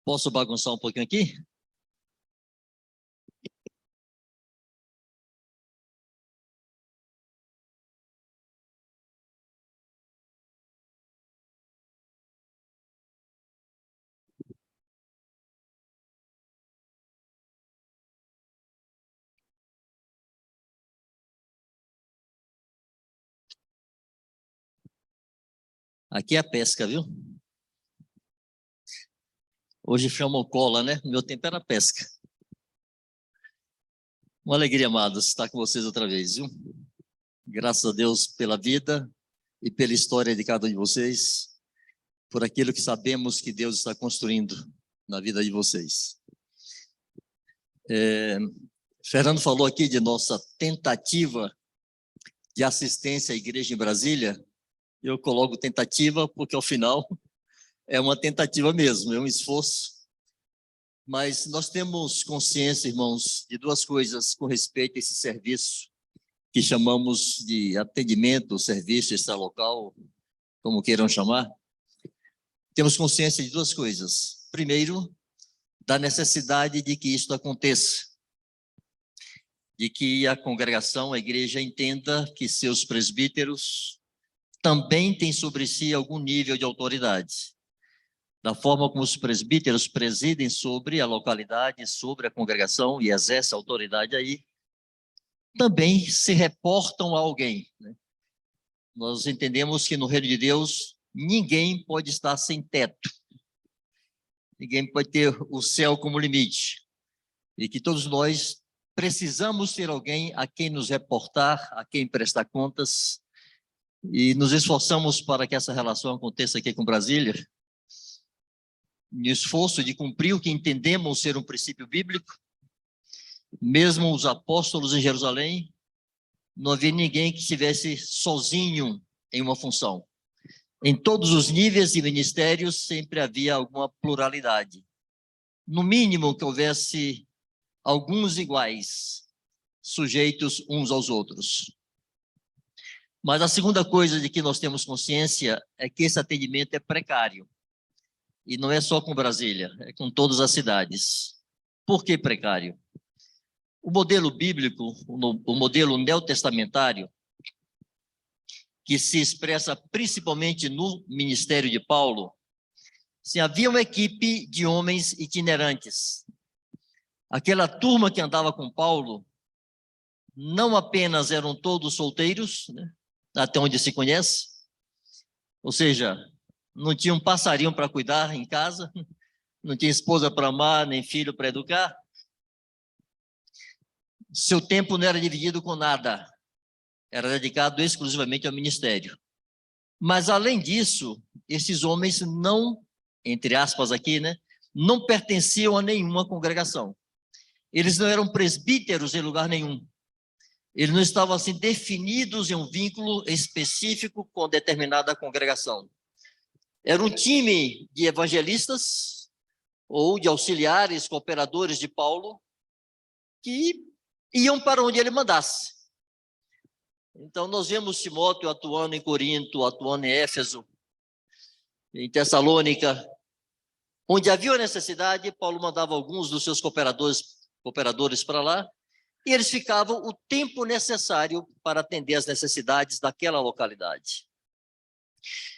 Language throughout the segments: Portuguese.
Posso bagunçar um pouquinho aqui? Aqui é a pesca, viu? Hoje chamam cola, né? Meu tempo era pesca. Uma alegria, amados, estar com vocês outra vez, viu? Graças a Deus pela vida e pela história de cada um de vocês, por aquilo que sabemos que Deus está construindo na vida de vocês. Fernando falou aqui de nossa tentativa de assistência à igreja em Brasília. Eu coloco tentativa porque, ao final, é uma tentativa mesmo, é um esforço. Mas nós temos consciência, irmãos, de duas coisas com respeito a esse serviço que chamamos de atendimento, serviço extralocal, como queiram chamar. Temos consciência de duas coisas. Primeiro, da necessidade de que isso aconteça, de que a congregação, a igreja, entenda que seus presbíteros também têm sobre si algum nível de autoridade. Da forma como os presbíteros presidem sobre a localidade, sobre a congregação e exercem autoridade aí, também se reportam a alguém, né? Nós entendemos que no reino de Deus, ninguém pode estar sem teto. Ninguém pode ter o céu como limite. E que todos nós precisamos ter alguém a quem nos reportar, a quem prestar contas, e nos esforçamos para que essa relação aconteça aqui com Brasília, no esforço de cumprir o que entendemos ser um princípio bíblico. Mesmo os apóstolos em Jerusalém, não havia ninguém que estivesse sozinho em uma função. Em todos os níveis de ministérios sempre havia alguma pluralidade. No mínimo que houvesse alguns iguais, sujeitos uns aos outros. Mas a segunda coisa de que nós temos consciência é que esse atendimento é precário. E não é só com Brasília, é com todas as cidades. Por que precário? O modelo bíblico, o modelo neotestamentário, que se expressa principalmente no ministério de Paulo, se havia uma equipe de homens itinerantes. Aquela turma que andava com Paulo, não apenas eram todos solteiros, né, até onde se conhece, ou seja, não tinha um passarinho para cuidar em casa, não tinha esposa para amar, nem filho para educar. Seu tempo não era dividido com nada, era dedicado exclusivamente ao ministério. Mas, além disso, esses homens não, entre aspas aqui, né, não pertenciam a nenhuma congregação. Eles não eram presbíteros em lugar nenhum. Eles não estavam assim definidos em um vínculo específico com determinada congregação. Era um time de evangelistas ou de auxiliares, cooperadores de Paulo, que iam para onde ele mandasse. Então, nós vemos Timóteo atuando em Corinto, atuando em Éfeso, em Tessalônica. Onde havia necessidade, Paulo mandava alguns dos seus cooperadores para lá, e eles ficavam o tempo necessário para atender às necessidades daquela localidade.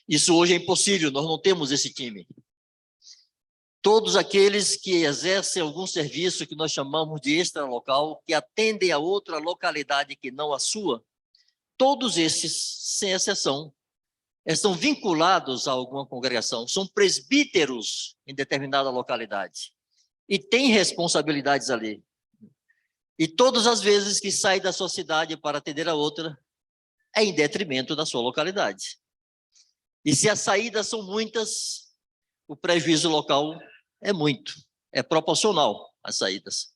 Isso hoje é impossível, nós não temos esse time. Todos aqueles que exercem algum serviço que nós chamamos de extralocal, que atendem a outra localidade que não a sua, todos esses, sem exceção, estão vinculados a alguma congregação, são presbíteros em determinada localidade e têm responsabilidades ali. E todas as vezes que sai da sua cidade para atender a outra, é em detrimento da sua localidade. E se as saídas são muitas, o prejuízo local é muito, é proporcional às saídas.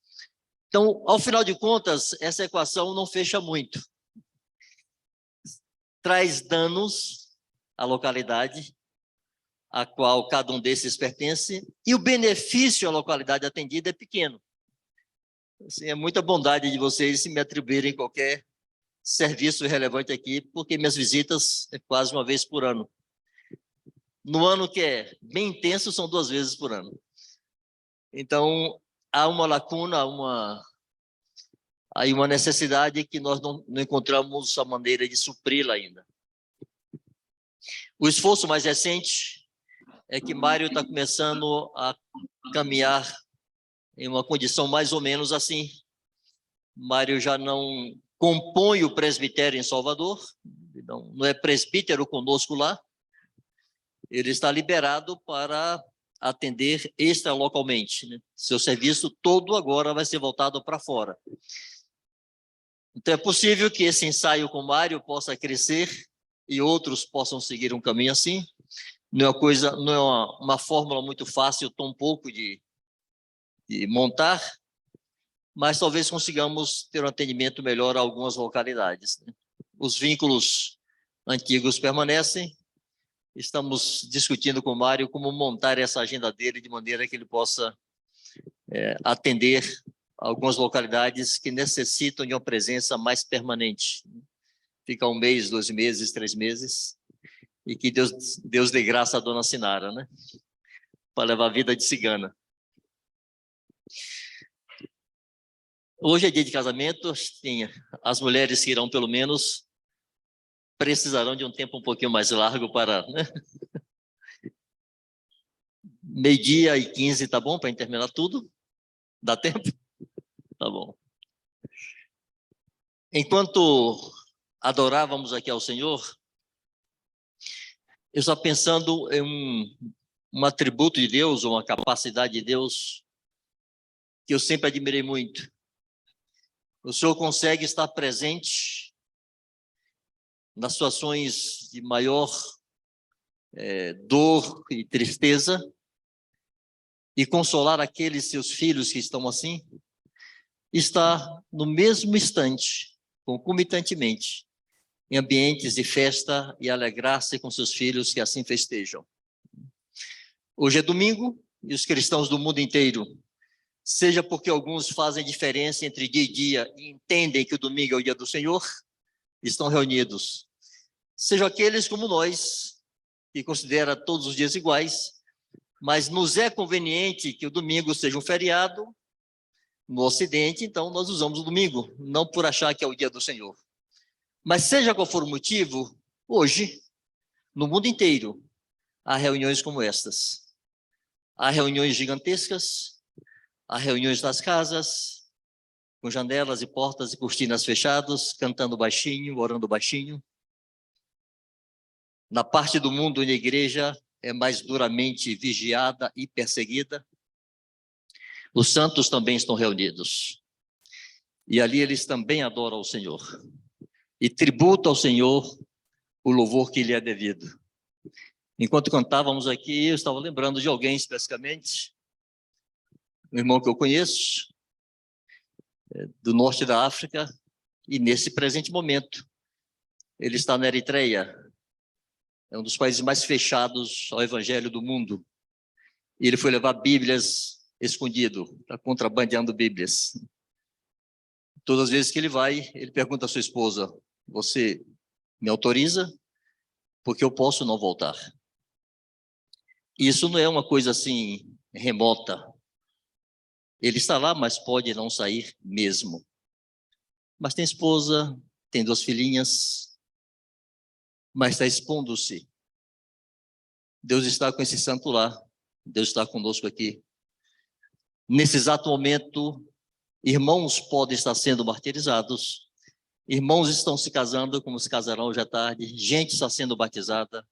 Então, ao final de contas, essa equação não fecha muito. Traz danos à localidade a qual cada um desses pertence, e o benefício à localidade atendida é pequeno. Assim, é muita bondade de vocês se me atribuírem qualquer serviço relevante aqui, porque minhas visitas é quase uma vez por ano. No ano que é bem intenso, são 2 vezes por ano. Então, há uma lacuna, há uma necessidade que nós não encontramos a maneira de supri-la ainda. O esforço mais recente é que Mário está começando a caminhar em uma condição mais ou menos assim. Mário já não compõe o presbitério em Salvador, não é presbítero conosco lá. Ele está liberado para atender extralocalmente, né? Seu serviço todo agora vai ser voltado para fora. Então é possível que esse ensaio com Mário possa crescer e outros possam seguir um caminho assim. Não é uma fórmula muito fácil, tão pouco de montar, mas talvez consigamos ter um atendimento melhor a algumas localidades, né? Os vínculos antigos permanecem. Estamos discutindo com o Mário como montar essa agenda dele de maneira que ele possa atender algumas localidades que necessitam de uma presença mais permanente. Fica 1 mês, 2 meses, 3 meses, e que Deus dê graça à dona Sinara, né? Para levar a vida de cigana. Hoje é dia de casamento, as mulheres que irão pelo menos precisarão de um tempo um pouquinho mais largo para, né? 12h15, tá bom para terminar tudo? Dá tempo? Tá bom. Enquanto adorávamos aqui ao Senhor, eu estava pensando em um atributo de Deus, uma capacidade de Deus, que eu sempre admirei muito. O Senhor consegue estar presente nas situações de maior dor e tristeza e consolar aqueles seus filhos que estão assim, está no mesmo instante, concomitantemente, em ambientes de festa e alegrar-se com seus filhos que assim festejam. Hoje é domingo e os cristãos do mundo inteiro, seja porque alguns fazem diferença entre dia e dia e entendem que o domingo é o dia do Senhor, estão reunidos. Seja aqueles como nós, que considera todos os dias iguais, mas nos é conveniente que o domingo seja um feriado no Ocidente, então nós usamos o domingo, não por achar que é o dia do Senhor. Mas seja qual for o motivo, hoje, no mundo inteiro, há reuniões como estas. Há reuniões gigantescas, há reuniões nas casas, com janelas e portas e cortinas fechadas, cantando baixinho, orando baixinho. Na parte do mundo onde a igreja é mais duramente vigiada e perseguida, os santos também estão reunidos. E ali eles também adoram ao Senhor. E tributam ao Senhor o louvor que lhe é devido. Enquanto cantávamos aqui, eu estava lembrando de alguém especificamente, um irmão que eu conheço, do norte da África, e nesse presente momento, ele está na Eritreia, é um dos países mais fechados ao evangelho do mundo. E ele foi levar Bíblias escondido, está contrabandeando Bíblias. Todas as vezes que ele vai, ele pergunta à sua esposa: você me autoriza? Porque eu posso não voltar. Isso não é uma coisa assim remota. Ele está lá, mas pode não sair mesmo. Mas tem esposa, tem 2 filhinhas, mas está expondo-se. Deus está com esse santo lá, Deus está conosco aqui. Nesse exato momento, irmãos podem estar sendo martirizados, irmãos estão se casando, como se casarão hoje à tarde, gente está sendo batizada.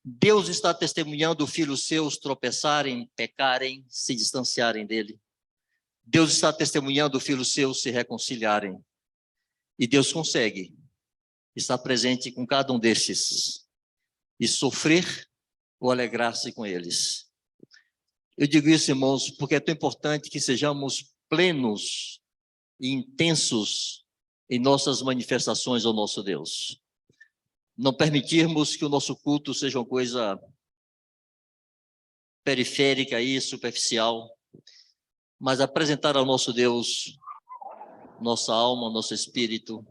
Deus está testemunhando filhos seus tropeçarem, pecarem, se distanciarem dele. Deus está testemunhando filhos seus se reconciliarem. E Deus consegue estar presente com cada um destes e sofrer ou alegrar-se com eles. Eu digo isso, irmãos, porque é tão importante que sejamos plenos e intensos em nossas manifestações ao nosso Deus. Não permitirmos que o nosso culto seja uma coisa periférica e superficial, mas apresentar ao nosso Deus nossa alma, nosso espírito,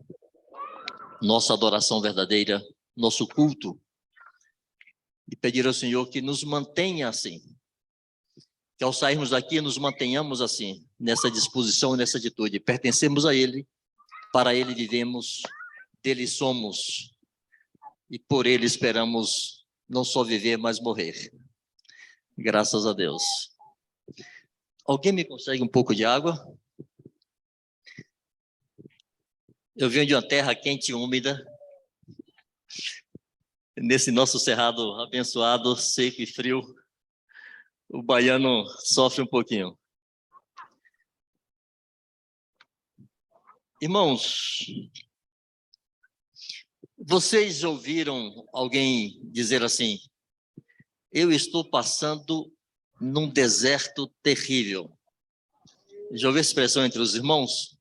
nossa adoração verdadeira, nosso culto, e pedir ao Senhor que nos mantenha assim, que ao sairmos daqui nos mantenhamos assim, nessa disposição, nessa atitude. Pertencemos a Ele, para Ele vivemos, dele somos, e por Ele esperamos não só viver, mas morrer. Graças a Deus. Alguém me consegue um pouco de água? Eu venho de uma terra quente e úmida, nesse nosso cerrado abençoado, seco e frio, o baiano sofre um pouquinho. Irmãos, vocês ouviram alguém dizer assim: eu estou passando num deserto terrível? Já ouviu a expressão entre os irmãos?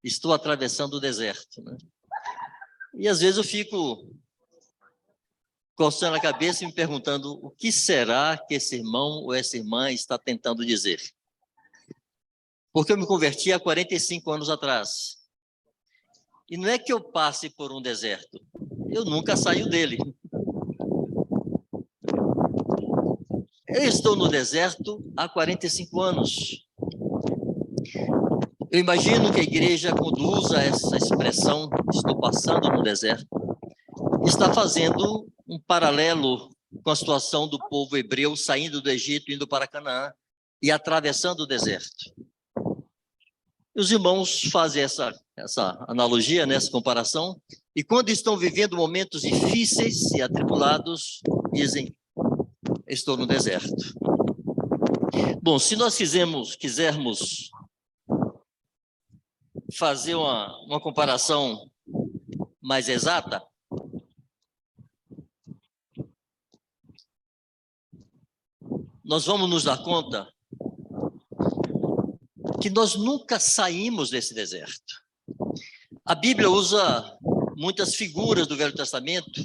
Estou atravessando o deserto, né? E às vezes eu fico coçando a cabeça e me perguntando o que será que esse irmão ou essa irmã está tentando dizer. Porque eu me converti há 45 anos atrás. E não é que eu passe por um deserto, eu nunca saio dele. Eu estou no deserto há 45 anos. Eu imagino que a igreja, quando usa essa expressão, estou passando no deserto, está fazendo um paralelo com a situação do povo hebreu saindo do Egito, indo para Canaã e atravessando o deserto. E os irmãos fazem essa analogia, essa comparação, e quando estão vivendo momentos difíceis e atribulados, dizem: estou no deserto. Bom, se nós quisermos fazer uma comparação mais exata, nós vamos nos dar conta que nós nunca saímos desse deserto. A Bíblia usa muitas figuras do Velho Testamento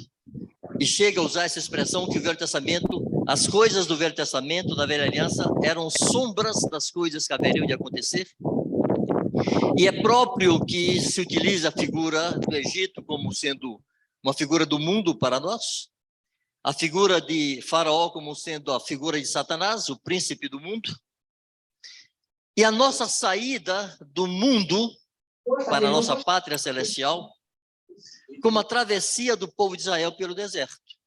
e chega a usar essa expressão que o Velho Testamento, as coisas do Velho Testamento, da Velha Aliança, eram sombras das coisas que haveriam de acontecer. E é próprio que se utiliza a figura do Egito como sendo uma figura do mundo para nós, a figura de Faraó como sendo a figura de Satanás, o príncipe do mundo, e a nossa saída do mundo para a nossa pátria celestial, como a travessia do povo de Israel pelo deserto.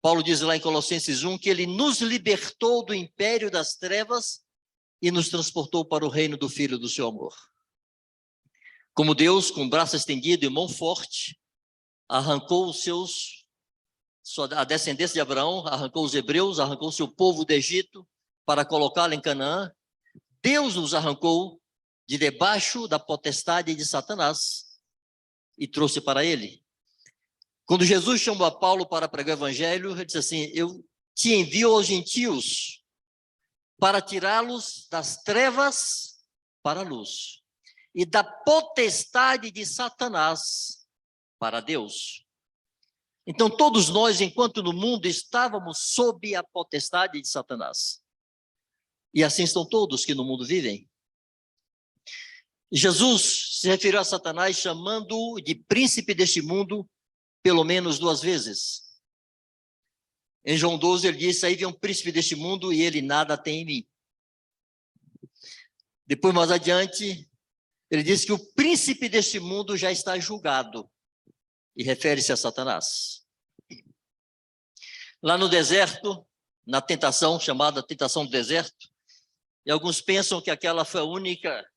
Paulo diz lá em Colossenses 1 que ele nos libertou do império das trevas e nos transportou para o reino do Filho do seu amor. Como Deus, com braço estendido e mão forte, arrancou a descendência de Abraão, arrancou os hebreus, arrancou o seu povo do Egito para colocá-lo em Canaã, Deus nos arrancou de debaixo da potestade de Satanás e trouxe para ele. Quando Jesus chamou a Paulo para pregar o evangelho, ele disse assim: eu te envio aos gentios para tirá-los das trevas para a luz e da potestade de Satanás para Deus. Então todos nós, enquanto no mundo, estávamos sob a potestade de Satanás. E assim estão todos que no mundo vivem. Jesus se referiu a Satanás chamando-o de príncipe deste mundo pelo menos 2 vezes. Em João 12 ele disse: aí vem um príncipe deste mundo e ele nada tem em mim. Depois, mais adiante, ele disse que o príncipe deste mundo já está julgado, e refere-se a Satanás. Lá no deserto, na tentação, chamada tentação do deserto, e alguns pensam que aquela foi a única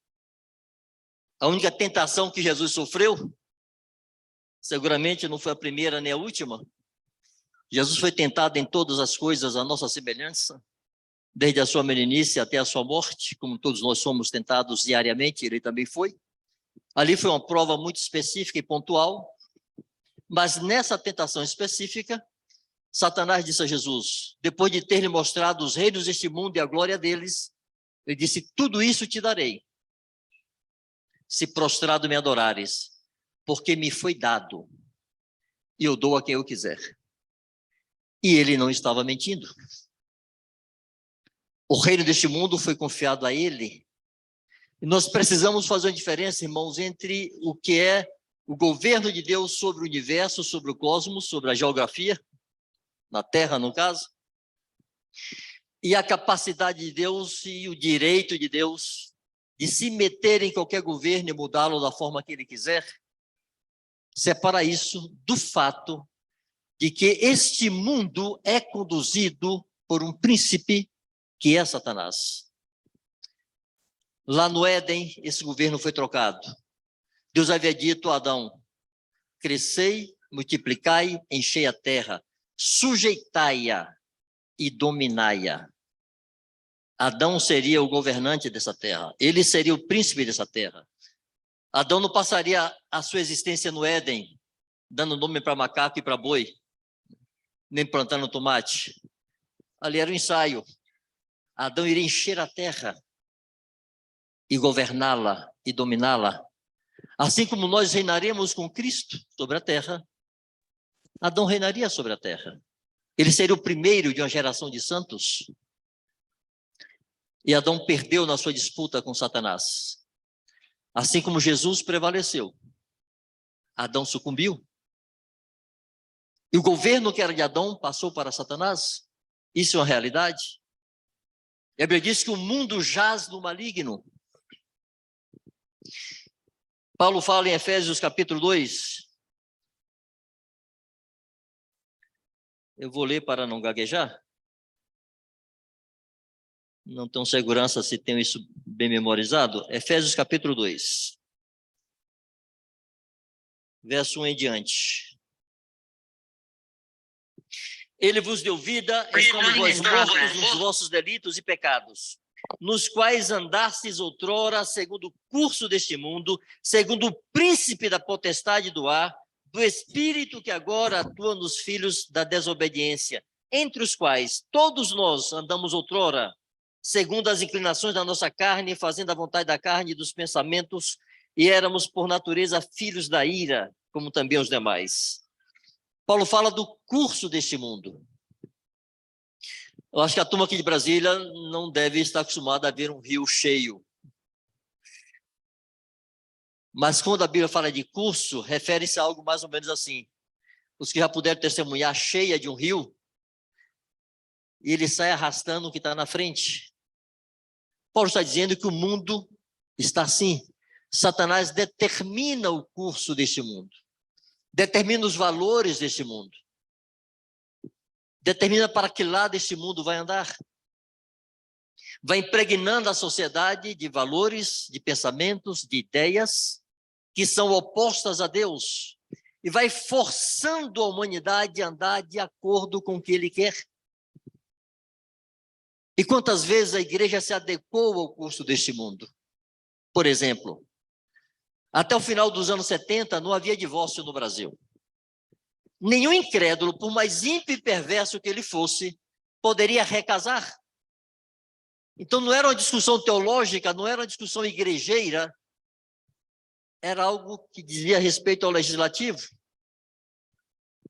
tentação que Jesus sofreu. Seguramente não foi a primeira nem a última. Jesus foi tentado em todas as coisas à nossa semelhança, desde a sua meninice até a sua morte, como todos nós somos tentados diariamente, ele também foi. Ali foi uma prova muito específica e pontual, mas nessa tentação específica, Satanás disse a Jesus, depois de ter lhe mostrado os reinos deste mundo e a glória deles, ele disse: tudo isso te darei, se prostrado me adorares, porque me foi dado, e eu dou a quem eu quiser. E ele não estava mentindo. O reino deste mundo foi confiado a ele. E nós precisamos fazer uma diferença, irmãos, entre o que é o governo de Deus sobre o universo, sobre o cosmos, sobre a geografia, na Terra, no caso, e a capacidade de Deus e o direito de Deus de se meter em qualquer governo e mudá-lo da forma que ele quiser, separa isso do fato de que este mundo é conduzido por um príncipe que é Satanás. Lá no Éden, esse governo foi trocado. Deus havia dito a Adão: crescei, multiplicai, enchei a terra, sujeitai-a e dominai-a. Adão seria o governante dessa terra, ele seria o príncipe dessa terra. Adão não passaria a sua existência no Éden, dando nome para macaco e para boi, nem plantando tomate. Ali era um ensaio. Adão iria encher a terra e governá-la e dominá-la. Assim como nós reinaremos com Cristo sobre a terra, Adão reinaria sobre a terra. Ele seria o primeiro de uma geração de santos. E Adão perdeu na sua disputa com Satanás. Assim como Jesus prevaleceu, Adão sucumbiu. E o governo que era de Adão passou para Satanás. Isso é uma realidade. A Bíblia diz que o mundo jaz no maligno. Paulo fala em Efésios capítulo 2. Eu vou ler para não gaguejar. Não tenho segurança se tenho isso bem memorizado. Efésios capítulo 2. Verso 1 em diante. Ele vos deu vida, estando vós mortos nos vossos delitos e pecados, nos quais andastes outrora, segundo o curso deste mundo, segundo o príncipe da potestade do ar, do espírito que agora atua nos filhos da desobediência, entre os quais todos nós andamos outrora, segundo as inclinações da nossa carne, fazendo a vontade da carne e dos pensamentos, e éramos por natureza filhos da ira, como também os demais. Paulo fala do curso deste mundo. Eu acho que a turma aqui de Brasília não deve estar acostumada a ver um rio cheio. Mas quando a Bíblia fala de curso, refere-se a algo mais ou menos assim. Os que já puderam testemunhar cheia de um rio, e ele sai arrastando o que está na frente. Paulo está dizendo que o mundo está assim. Satanás determina o curso deste mundo. Determina os valores deste mundo. Determina para que lado este mundo vai andar. Vai impregnando a sociedade de valores, de pensamentos, de ideias que são opostas a Deus. E vai forçando a humanidade a andar de acordo com o que ele quer. E quantas vezes a igreja se adequou ao curso deste mundo? Por exemplo, até o final dos anos 70 não havia divórcio no Brasil. Nenhum incrédulo, por mais ímpio e perverso que ele fosse, poderia recasar. Então não era uma discussão teológica, não era uma discussão igrejeira, era algo que dizia respeito ao legislativo.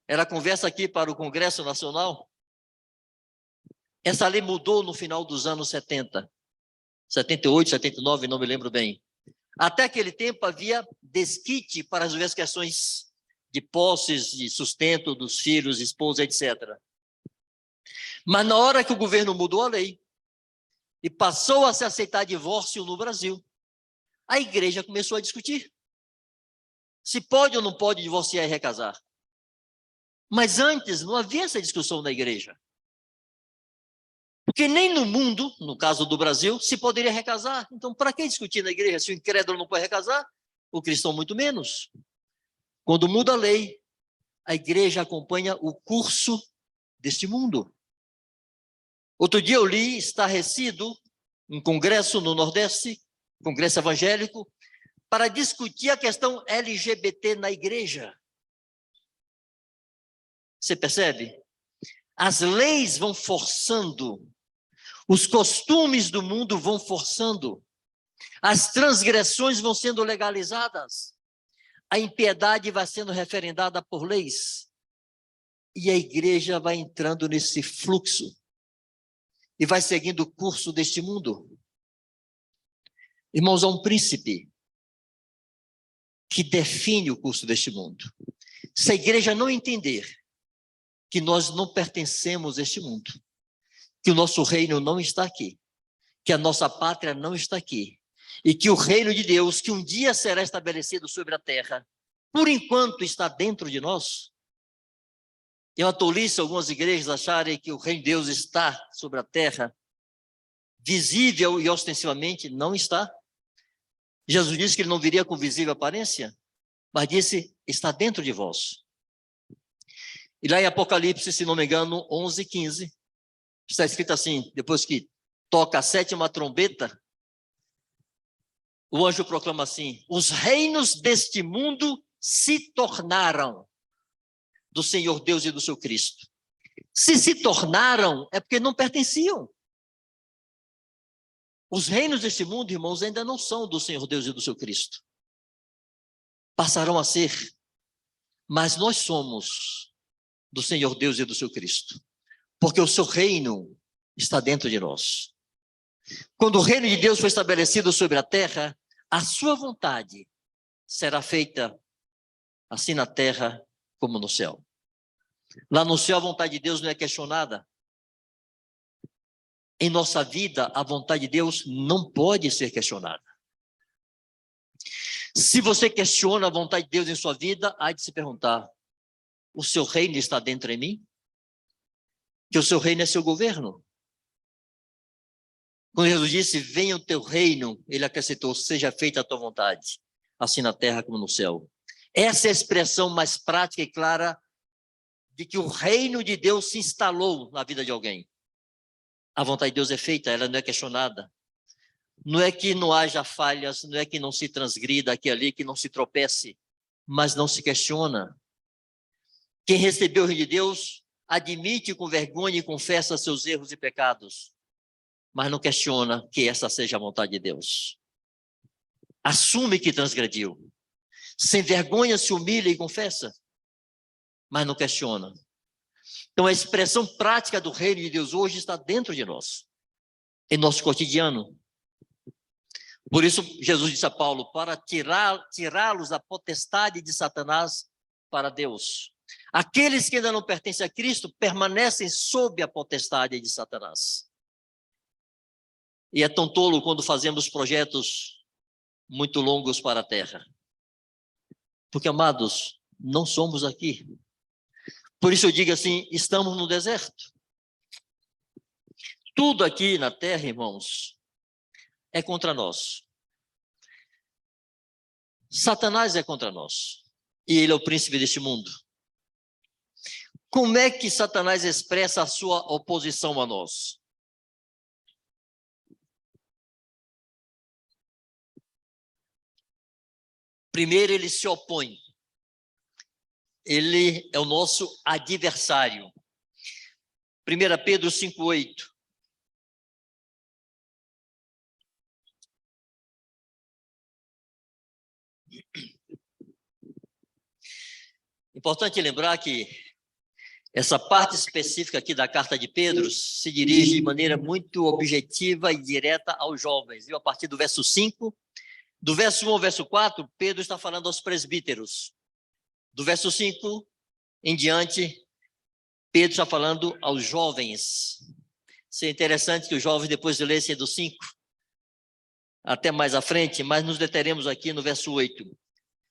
Era conversa aqui para o Congresso Nacional. Essa lei mudou no final dos anos 70, 78, 79, não me lembro bem. Até aquele tempo havia desquite para resolver as questões de posses, de sustento dos filhos, esposa, etc. Mas na hora que o governo mudou a lei e passou a se aceitar divórcio no Brasil, a igreja começou a discutir se pode ou não pode divorciar e recasar. Mas antes não havia essa discussão na igreja. Porque nem no mundo, no caso do Brasil, se poderia recasar. Então, para que discutir na igreja? Se o incrédulo não pode recasar, o cristão muito menos. Quando muda a lei, a igreja acompanha o curso deste mundo. Outro dia eu li, estarrecido, um congresso no Nordeste, congresso evangélico, para discutir a questão LGBT na igreja. Você percebe? As leis vão forçando, os costumes do mundo vão forçando, as transgressões vão sendo legalizadas, a impiedade vai sendo referendada por leis, e a igreja vai entrando nesse fluxo, e vai seguindo o curso deste mundo. Irmãos, há um príncipe que define o curso deste mundo. Se a igreja não entender que nós não pertencemos a este mundo, que o nosso reino não está aqui, que a nossa pátria não está aqui, e que o reino de Deus, que um dia será estabelecido sobre a terra, por enquanto está dentro de nós. É uma tolice algumas igrejas acharem que o reino de Deus está sobre a terra, visível e ostensivamente, não está. Jesus disse que ele não viria com visível aparência, mas disse, está dentro de vós. E lá em Apocalipse, se não me engano, 11:15, está escrito assim, depois que toca a 7ª trombeta, o anjo proclama assim, os reinos deste mundo se tornaram do Senhor Deus e do seu Cristo. Se tornaram, é porque não pertenciam. Os reinos deste mundo, irmãos, ainda não são do Senhor Deus e do seu Cristo. Passarão a ser, mas nós somos do Senhor Deus e do seu Cristo, porque o seu reino está dentro de nós. Quando o reino de Deus for estabelecido sobre a terra, a sua vontade será feita assim na terra como no céu. Lá no céu a vontade de Deus não é questionada. Em nossa vida, a vontade de Deus não pode ser questionada. Se você questiona a vontade de Deus em sua vida, há de se perguntar, o seu reino está dentro de mim? Que o seu reino é seu governo. Quando Jesus disse, venha o teu reino, ele acrescentou, seja feita a tua vontade, assim na terra como no céu. Essa é a expressão mais prática e clara de que o reino de Deus se instalou na vida de alguém. A vontade de Deus é feita, ela não é questionada. Não é que não haja falhas, não é que não se transgrida aqui e ali, que não se tropece, mas não se questiona. Quem recebeu o reino de Deus, admite com vergonha e confessa seus erros e pecados, mas não questiona que essa seja a vontade de Deus. Assume que transgrediu. Sem vergonha se humilha e confessa, mas não questiona. Então a expressão prática do reino de Deus hoje está dentro de nós, em nosso cotidiano. Por isso Jesus disse a Paulo, para tirá-los da potestade de Satanás para Deus. Aqueles que ainda não pertencem a Cristo permanecem sob a potestade de Satanás. E é tão tolo quando fazemos projetos muito longos para a terra. Porque, amados, não somos aqui. Por isso eu digo assim, estamos no deserto. Tudo aqui na terra, irmãos, é contra nós. Satanás é contra nós. E ele é o príncipe deste mundo. Como é que Satanás expressa a sua oposição a nós? Primeiro, ele se opõe. Ele é o nosso adversário. 1 Pedro 5:8. Importante lembrar que essa parte específica aqui da carta de Pedro se dirige de maneira muito objetiva e direta aos jovens. E a partir do verso 5, do verso 1 ao verso 4, Pedro está falando aos presbíteros. Do verso 5 em diante, Pedro está falando aos jovens. Isso é interessante que os jovens depois lessem do 5 até mais à frente, mas nos deteremos aqui no verso 8.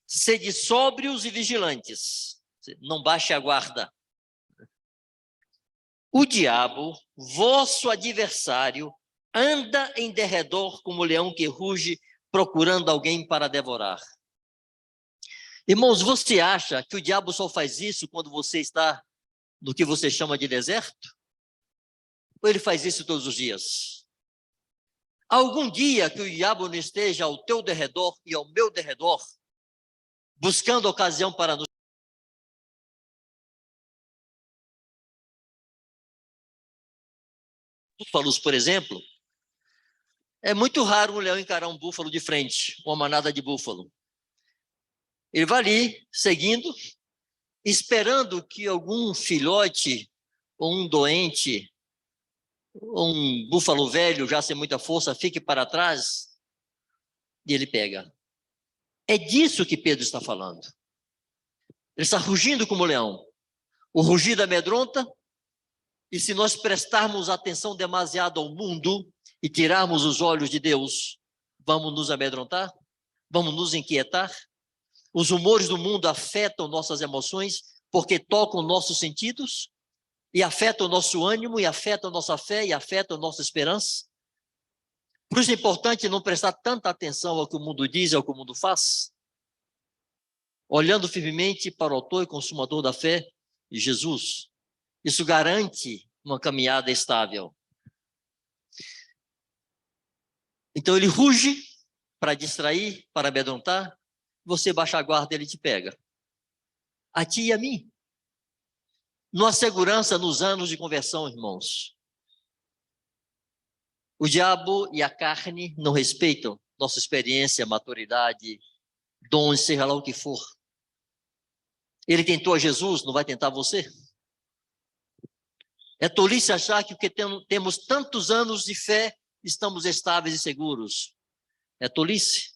Sede sóbrios e vigilantes, não baixe a guarda. O diabo, vosso adversário, anda em derredor como leão que ruge, procurando alguém para devorar. Irmãos, você acha que o diabo só faz isso quando você está no que você chama de deserto? Ou ele faz isso todos os dias? Algum dia que o diabo não esteja ao teu derredor e ao meu derredor, buscando ocasião para nos búfalos, por exemplo, é muito raro um leão encarar um búfalo de frente, uma manada de búfalo. Ele vai ali, seguindo, esperando que algum filhote, ou um doente, ou um búfalo velho, já sem muita força, fique para trás, e ele pega. É disso que Pedro está falando. Ele está rugindo como leão. O rugido amedronta, E se nós prestarmos atenção demasiado ao mundo e tirarmos os olhos de Deus, vamos nos amedrontar? Vamos nos inquietar? Os humores do mundo afetam nossas emoções porque tocam nossos sentidos e afetam o nosso ânimo, e afetam a nossa fé, e afetam a nossa esperança. Por isso é importante não prestar tanta atenção ao que o mundo diz e ao que o mundo faz, olhando firmemente para o autor e consumador da fé, Jesus. Isso garante uma caminhada estável. Então ele ruge para distrair, para amedrontar. Você baixa a guarda, ele te pega. A ti e a mim. Não há segurança nos anos de conversão, irmãos. O diabo e a carne não respeitam nossa experiência, maturidade, dons, seja lá o que for. Ele tentou a Jesus, não vai tentar você? É tolice achar que porque temos tantos anos de fé, estamos estáveis e seguros. É tolice.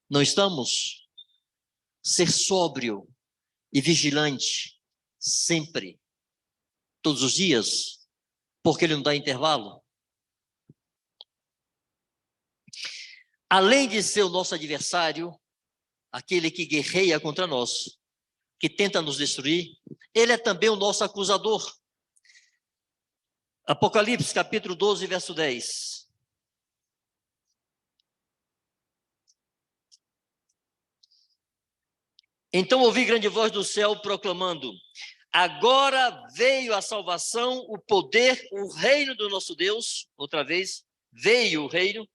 Não estamos. Ser sóbrio e vigilante, sempre, todos os dias, porque ele não dá intervalo. Além de ser o nosso adversário, aquele que guerreia contra nós, que tenta nos destruir, ele é também o nosso acusador. Apocalipse, capítulo 12, verso 10. Então ouvi grande voz do céu proclamando: agora veio a salvação, o poder, o reino do nosso Deus. Outra vez, veio o reino.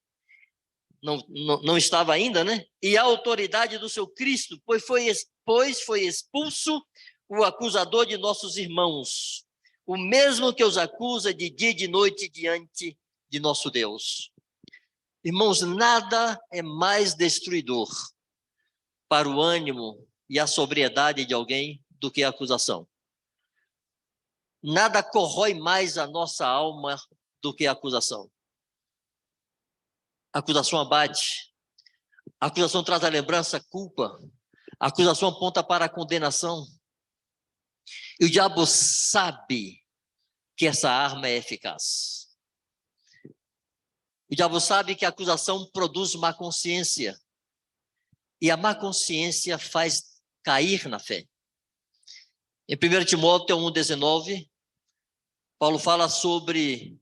Não estava ainda, né? E a autoridade do seu Cristo, pois foi expulso o acusador de nossos irmãos, o mesmo que os acusa de dia e de noite diante de nosso Deus. Irmãos, nada é mais destruidor para o ânimo e a sobriedade de alguém do que a acusação. Nada corrói mais a nossa alma do que a acusação. A acusação abate, a acusação traz à lembrança a culpa, a acusação aponta para a condenação. E o diabo sabe que essa arma é eficaz. O diabo sabe que a acusação produz má consciência. E a má consciência faz cair na fé. Em 1 Timóteo 1,19, Paulo fala sobre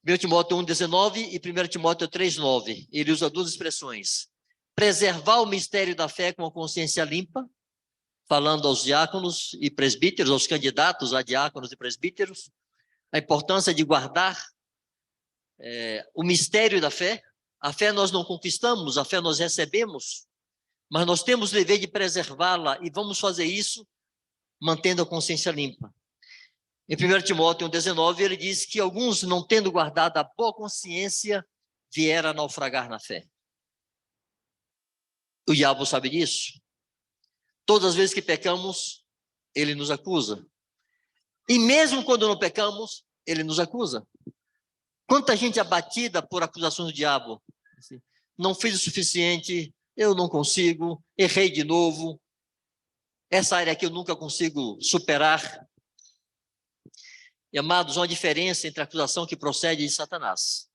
1 Timóteo 1,19 e 1 Timóteo 3,9. Ele usa duas expressões. Preservar o mistério da fé com a consciência limpa, falando aos diáconos e presbíteros, aos candidatos a diáconos e presbíteros, a importância de guardar o mistério da fé. A fé nós não conquistamos, a fé nós recebemos, mas nós temos o dever de preservá-la e vamos fazer isso mantendo a consciência limpa. Em 1 Timóteo 1,19, ele diz que alguns, não tendo guardado a boa consciência, vieram a naufragar na fé. O diabo sabe disso. Todas as vezes que pecamos, ele nos acusa. E mesmo quando não pecamos, ele nos acusa. Quanta gente abatida por acusações do diabo. Não fiz o suficiente, eu não consigo, errei de novo. Essa área aqui eu nunca consigo superar. E, amados, há uma diferença entre a acusação que procede de Satanás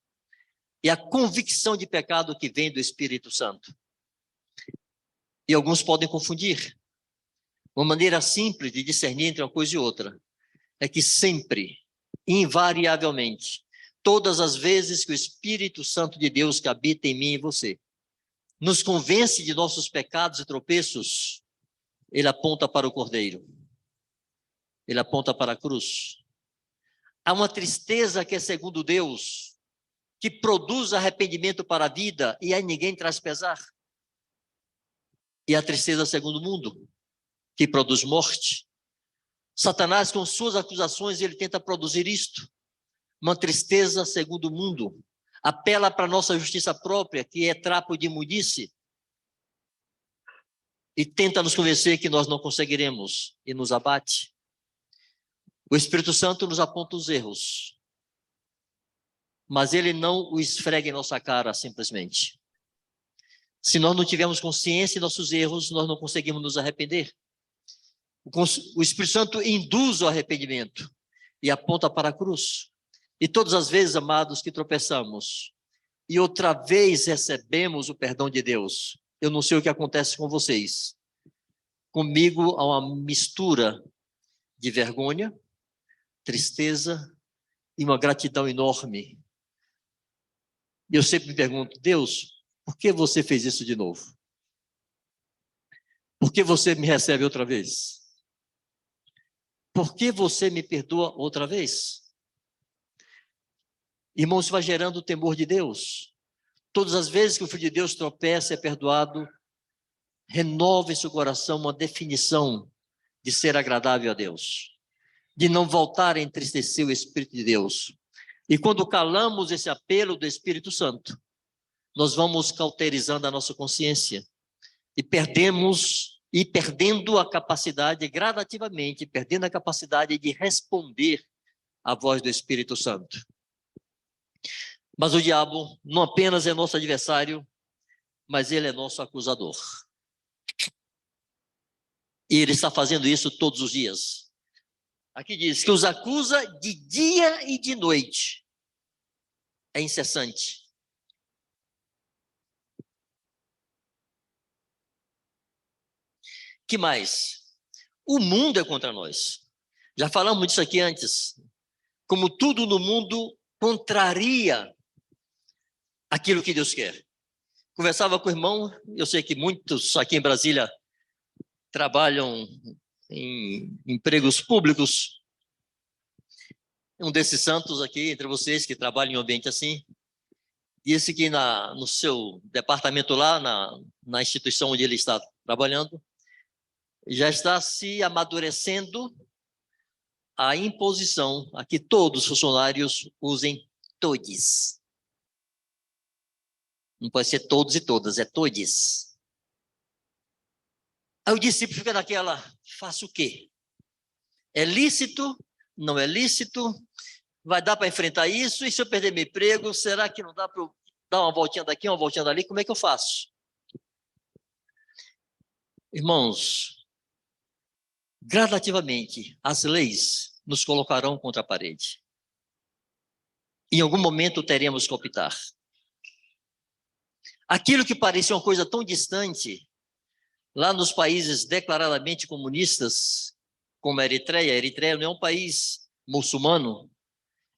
e a convicção de pecado que vem do Espírito Santo. E alguns podem confundir. Uma maneira simples de discernir entre uma coisa e outra é que sempre, invariavelmente, todas as vezes que o Espírito Santo de Deus que habita em mim e você nos convence de nossos pecados e tropeços, ele aponta para o Cordeiro. Ele aponta para a cruz. Há uma tristeza que é segundo Deus, que produz arrependimento para a vida e aí ninguém traz pesar. E a tristeza segundo o mundo, que produz morte. Satanás, com suas acusações, ele tenta produzir isto. Uma tristeza segundo o mundo. Apela para a nossa justiça própria, que é trapo de imundice. E tenta nos convencer que nós não conseguiremos e nos abate. O Espírito Santo nos aponta os erros, mas ele não o esfrega em nossa cara simplesmente. Se nós não tivermos consciência de nossos erros, nós não conseguimos nos arrepender. O Espírito Santo induz o arrependimento e aponta para a cruz. E todas as vezes, amados, que tropeçamos e outra vez recebemos o perdão de Deus, eu não sei o que acontece com vocês. Comigo há uma mistura de vergonha, tristeza e uma gratidão enorme. E eu sempre me pergunto, Deus, por que você fez isso de novo? Por que você me recebe outra vez? Por que você me perdoa outra vez? Irmãos, vai gerando o temor de Deus. Todas as vezes que o Filho de Deus tropeça e é perdoado, renova em seu coração uma definição de ser agradável a Deus, de não voltar a entristecer o Espírito de Deus. E quando calamos esse apelo do Espírito Santo, nós vamos cauterizando a nossa consciência e perdendo a capacidade, gradativamente, perdendo a capacidade de responder à voz do Espírito Santo. Mas o diabo não apenas é nosso adversário, mas ele é nosso acusador. E ele está fazendo isso todos os dias. Aqui diz que os acusa de dia e de noite. É incessante. Que mais? O mundo é contra nós. Já falamos disso aqui antes. Como tudo no mundo contraria aquilo que Deus quer. Conversava com o irmão, eu sei que muitos aqui em Brasília trabalham em empregos públicos. Um desses santos aqui, entre vocês, que trabalham em um ambiente assim, disse que no seu departamento lá, na instituição onde ele está trabalhando, já está se amadurecendo a imposição a que todos os funcionários usem todes. Não pode ser todos e todas, é todes. Aí o discípulo fica naquela, faço o quê? É lícito? Não é lícito? Vai dar para enfrentar isso? E se eu perder meu emprego, será que não dá para eu dar uma voltinha daqui, uma voltinha dali? Como é que eu faço? Irmãos, gradativamente, as leis nos colocarão contra a parede. Em algum momento teremos que optar. Aquilo que parecia uma coisa tão distante, lá nos países declaradamente comunistas, como a Eritreia não é um país muçulmano,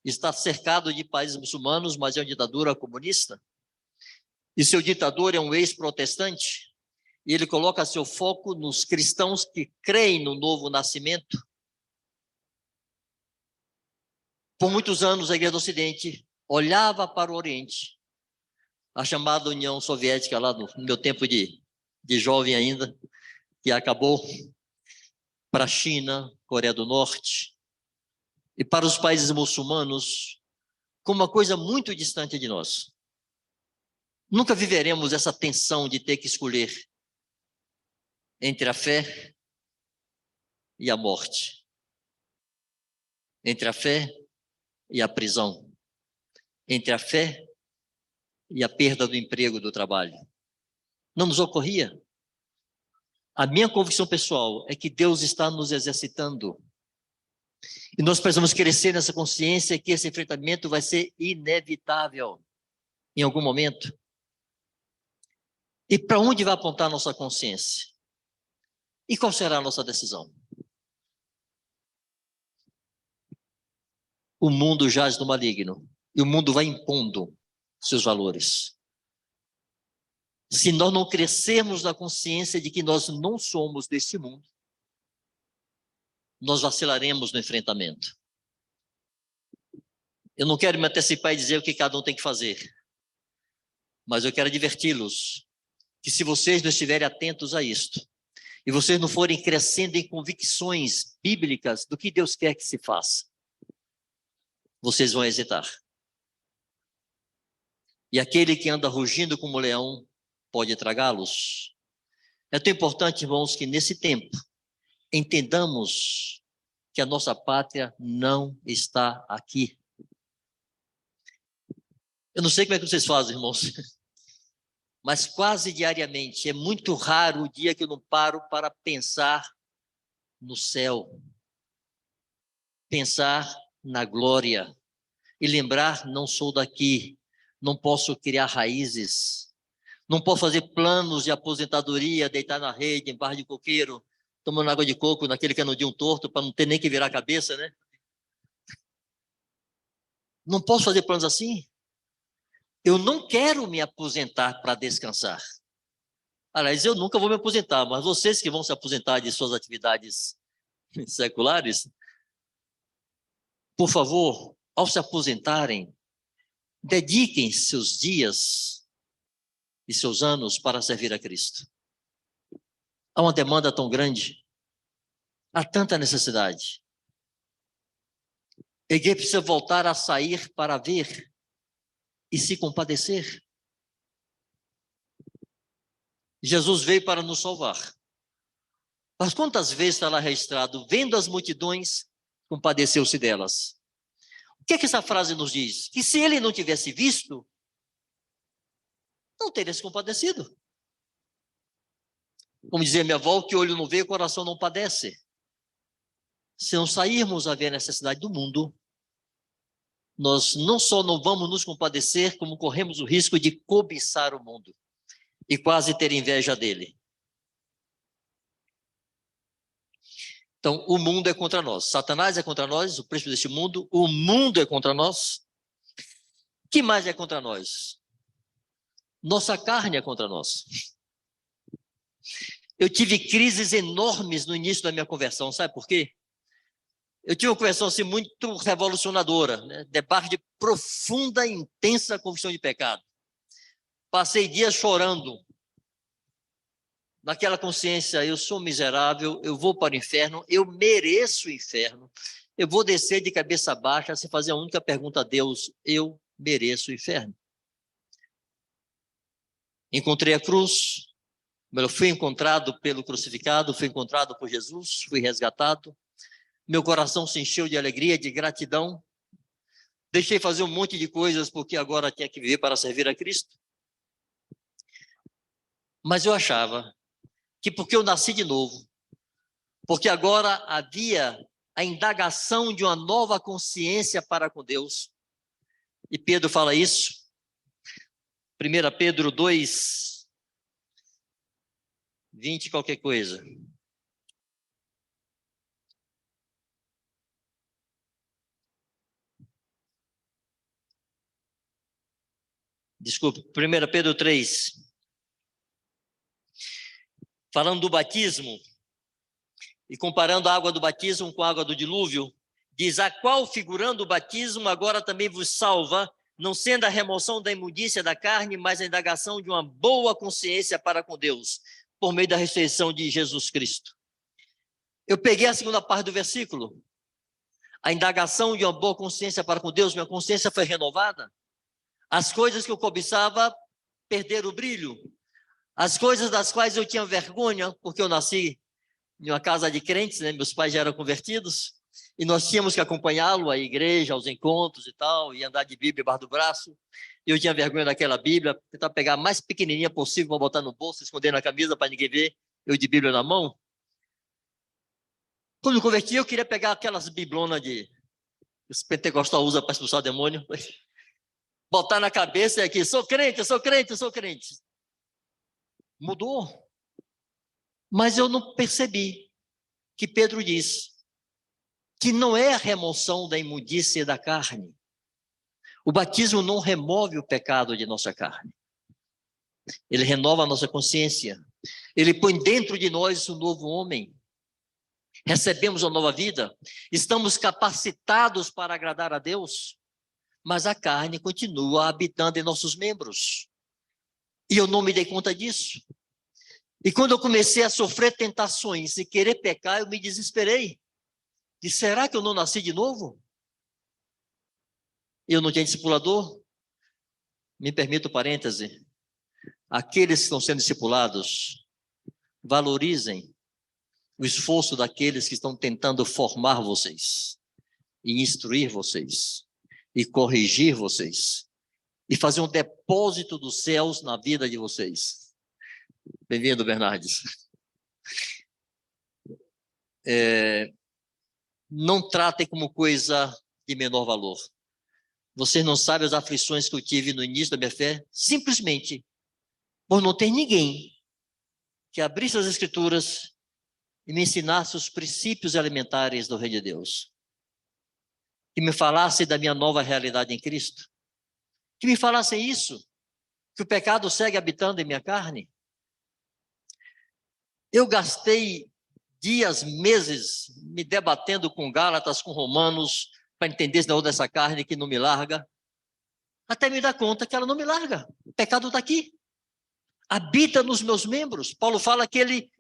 está cercado de países muçulmanos, mas é uma ditadura comunista. E seu ditador é um ex-protestante, e ele coloca seu foco nos cristãos que creem no novo nascimento. Por muitos anos, a Igreja do Ocidente olhava para o Oriente, a chamada União Soviética, lá no meu tempo de jovem ainda, que acabou, para a China, Coreia do Norte, e para os países muçulmanos, como uma coisa muito distante de nós. Nunca viveremos essa tensão de ter que escolher entre a fé e a morte, entre a fé e a prisão, entre a fé e a perda do emprego, do trabalho. Não nos ocorria. A minha convicção pessoal é que Deus está nos exercitando. E nós precisamos crescer nessa consciência que esse enfrentamento vai ser inevitável em algum momento. E para onde vai apontar a nossa consciência? E qual será a nossa decisão? O mundo jaz no maligno e o mundo vai impondo seus valores. Se nós não crescermos na consciência de que nós não somos deste mundo, nós vacilaremos no enfrentamento. Eu não quero me antecipar e dizer o que cada um tem que fazer, mas eu quero adverti-los que se vocês não estiverem atentos a isto, e vocês não forem crescendo em convicções bíblicas do que Deus quer que se faça, vocês vão hesitar. E aquele que anda rugindo como leão pode tragá-los. É tão importante, irmãos, que nesse tempo entendamos que a nossa pátria não está aqui. Eu não sei como é que vocês fazem, irmãos, mas quase diariamente, é muito raro o dia que eu não paro para pensar no céu, pensar na glória e lembrar, não sou daqui, não posso criar raízes, não posso fazer planos de aposentadoria, deitar na rede, em barra de coqueiro, tomando água de coco naquele canudinho torto, para não ter nem que virar a cabeça, né? Não posso fazer planos assim. Eu não quero me aposentar para descansar. Aliás, eu nunca vou me aposentar, mas vocês que vão se aposentar de suas atividades seculares, por favor, ao se aposentarem, dediquem seus dias e seus anos para servir a Cristo. Há uma demanda tão grande, há tanta necessidade. A igreja precisa voltar a sair para ver e se compadecer. Jesus veio para nos salvar. Mas quantas vezes está lá registrado, vendo as multidões, compadeceu-se delas? O que é que essa frase nos diz? Que se ele não tivesse visto, não teria se compadecido. Como dizia minha avó, que olho não vê, o coração não padece. Se não sairmos a ver a necessidade do mundo, nós não só não vamos nos compadecer, como corremos o risco de cobiçar o mundo e quase ter inveja dele. Então, o mundo é contra nós. Satanás é contra nós, o príncipe deste mundo. O mundo é contra nós. O que mais é contra nós? Nossa carne é contra nós. Eu tive crises enormes no início da minha conversão, sabe por quê? Eu tive uma conversão assim muito revolucionadora, né? Debaixo de profunda e intensa convicção de pecado. Passei dias chorando, naquela consciência, eu sou miserável, eu vou para o inferno, eu mereço o inferno, eu vou descer de cabeça baixa, sem fazer a única pergunta a Deus, eu mereço o inferno. Encontrei a cruz, eu fui encontrado pelo crucificado, fui encontrado por Jesus, fui resgatado, meu coração se encheu de alegria, de gratidão, deixei fazer um monte de coisas, porque agora tinha que viver para servir a Cristo. Mas eu achava que porque eu nasci de novo, porque agora havia a indagação de uma nova consciência para com Deus, e Pedro fala isso, 1 Pedro 2, 20 qualquer coisa. Desculpe, 1 Pedro 3. Falando do batismo, e comparando a água do batismo com a água do dilúvio, diz, a qual figurando o batismo agora também vos salva, não sendo a remoção da imundícia da carne, mas a indagação de uma boa consciência para com Deus, por meio da ressurreição de Jesus Cristo. Eu peguei a segunda parte do versículo, a indagação de uma boa consciência para com Deus, minha consciência foi renovada, as coisas que eu cobiçava perderam o brilho, as coisas das quais eu tinha vergonha, porque eu nasci em uma casa de crentes, né? Meus pais já eram convertidos, e nós tínhamos que acompanhá-lo à igreja, aos encontros e tal, e andar de Bíblia embaixo do braço. Eu tinha vergonha daquela Bíblia, tentar pegar a mais pequenininha possível para botar no bolso, esconder na camisa para ninguém ver, eu de Bíblia na mão. Quando me converti, eu queria pegar aquelas biblonas que os pentecostais usam para expulsar o demônio, botar na cabeça e aqui, sou crente, sou crente, sou crente. Mudou. Mas eu não percebi que Pedro diz que não é a remoção da imundícia da carne. O batismo não remove o pecado de nossa carne. Ele renova a nossa consciência. Ele põe dentro de nós um novo homem. Recebemos uma nova vida. Estamos capacitados para agradar a Deus. Mas a carne continua habitando em nossos membros. E eu não me dei conta disso. E quando eu comecei a sofrer tentações e querer pecar, eu me desesperei. E será que eu não nasci de novo? Eu não tinha discipulador? Me permita o parêntese. Aqueles que estão sendo discipulados, valorizem o esforço daqueles que estão tentando formar vocês, e instruir vocês, e corrigir vocês, e fazer um depósito dos céus na vida de vocês. Bem-vindo, Bernardes. não tratem como coisa de menor valor. Vocês não sabem as aflições que eu tive no início da minha fé, simplesmente por não ter ninguém que abrisse as Escrituras e me ensinasse os princípios elementares do Reino de Deus. Que me falasse da minha nova realidade em Cristo. Que me falasse isso, que o pecado segue habitando em minha carne. Eu gastei dias, meses, me debatendo com Gálatas, com Romanos, para entender esse negócio dessa carne que não me larga, até me dar conta que ela não me larga. O pecado está aqui. Habita nos meus membros. Paulo fala que ele,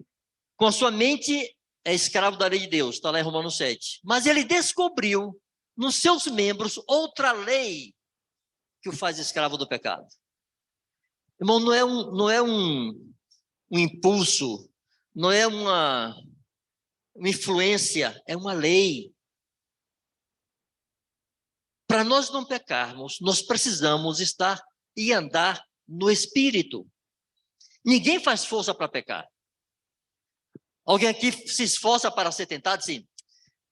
com a sua mente, é escravo da lei de Deus, está lá em Romanos 7. Mas ele descobriu nos seus membros outra lei que o faz escravo do pecado. Irmão, não é um impulso, não é uma influência, é uma lei. Para nós não pecarmos, nós precisamos estar e andar no Espírito. Ninguém faz força para pecar. Alguém aqui se esforça para ser tentado, sim.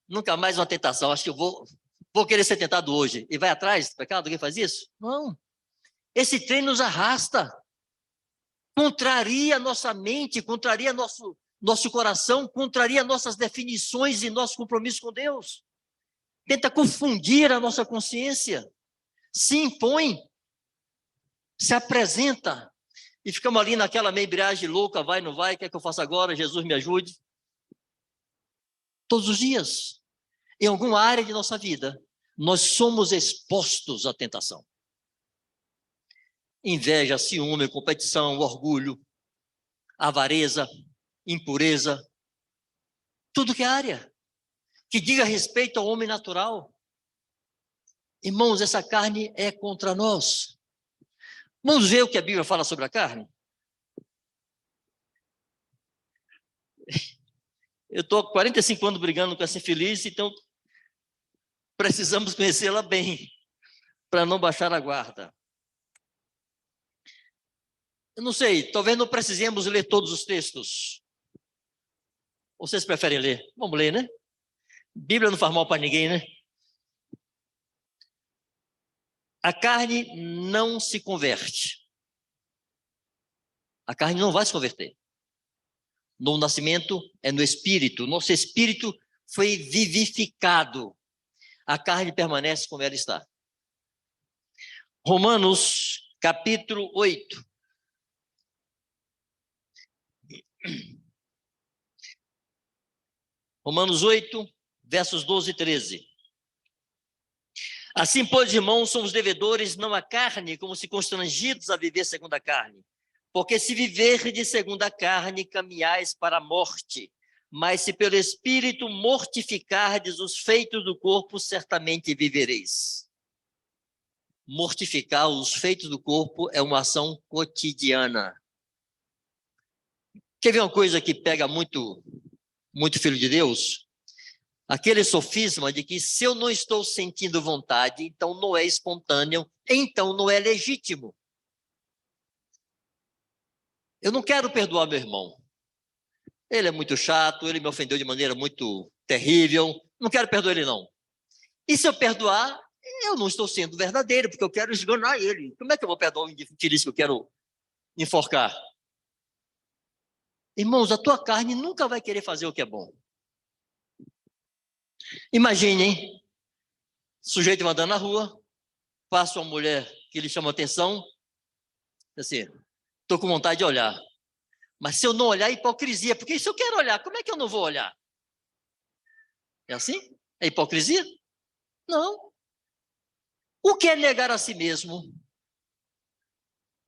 Nunca mais uma tentação, acho que eu vou querer ser tentado hoje. E vai atrás do pecado? Alguém faz isso? Não. Esse trem nos arrasta. Contraria nossa mente, contraria nosso coração, contraria nossas definições e nosso compromisso com Deus. Tenta confundir a nossa consciência. Se impõe. Se apresenta. E ficamos ali naquela meia embreagem louca, vai, não vai, o que é que eu faço agora? Jesus me ajude. Todos os dias. Em alguma área de nossa vida, nós somos expostos à tentação. Inveja, ciúme, competição, orgulho, avareza, impureza, tudo que é área que diga respeito ao homem natural. Irmãos, essa carne é contra nós. Vamos ver o que a Bíblia fala sobre a carne? Eu estou há 45 anos brigando com essa infeliz, então precisamos conhecê-la bem, para não baixar a guarda. Eu não sei, talvez não precisemos ler todos os textos. Ou vocês preferem ler? Vamos ler, né? Bíblia não faz mal para ninguém, né? A carne não se converte. A carne não vai se converter. No nascimento é no espírito. Nosso espírito foi vivificado. A carne permanece como ela está. Romanos, capítulo 8. Romanos 8, versos 12 e 13. Assim, pois, irmãos, somos devedores não à carne, como se constrangidos a viver segundo a carne. Porque se viverdes segundo a carne, caminhais para a morte. Mas se pelo Espírito mortificardes os feitos do corpo, certamente vivereis. Mortificar os feitos do corpo é uma ação cotidiana. Quer ver uma coisa que pega muito filho de Deus? Aquele sofisma de que se eu não estou sentindo vontade, então não é espontâneo, então não é legítimo. Eu não quero perdoar meu irmão. Ele é muito chato, ele me ofendeu de maneira muito terrível, não quero perdoar ele não. E se eu perdoar, eu não estou sendo verdadeiro, porque eu quero esganar ele. Como é que eu vou perdoar um infeliz que eu quero enforcar? Irmãos, a tua carne nunca vai querer fazer o que é bom. Imagine, hein? Sujeito andando na rua, passa uma mulher que lhe chama atenção, assim, estou com vontade de olhar. Mas se eu não olhar, é hipocrisia, porque se eu quero olhar, como é que eu não vou olhar? É assim? É hipocrisia? Não. O que é negar a si mesmo?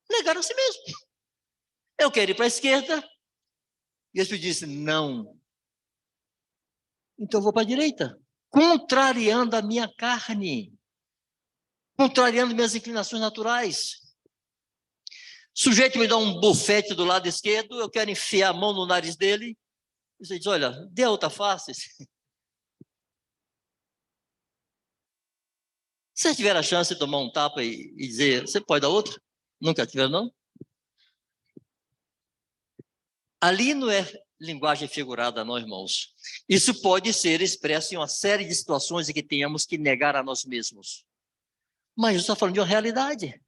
Negar a si mesmo. Eu quero ir para a esquerda, e o Espírito disse, não. Então eu vou para a direita, contrariando a minha carne, contrariando minhas inclinações naturais. O sujeito me dá um bufete do lado esquerdo, eu quero enfiar a mão no nariz dele, você diz, olha, dê a outra face. Se você tiver a chance de tomar um tapa e dizer, você pode dar outra? Nunca tiveram, não? Ali não é linguagem figurada, não, irmãos. Isso pode ser expresso em uma série de situações em que tenhamos que negar a nós mesmos. Mas Jesus está falando de uma realidade.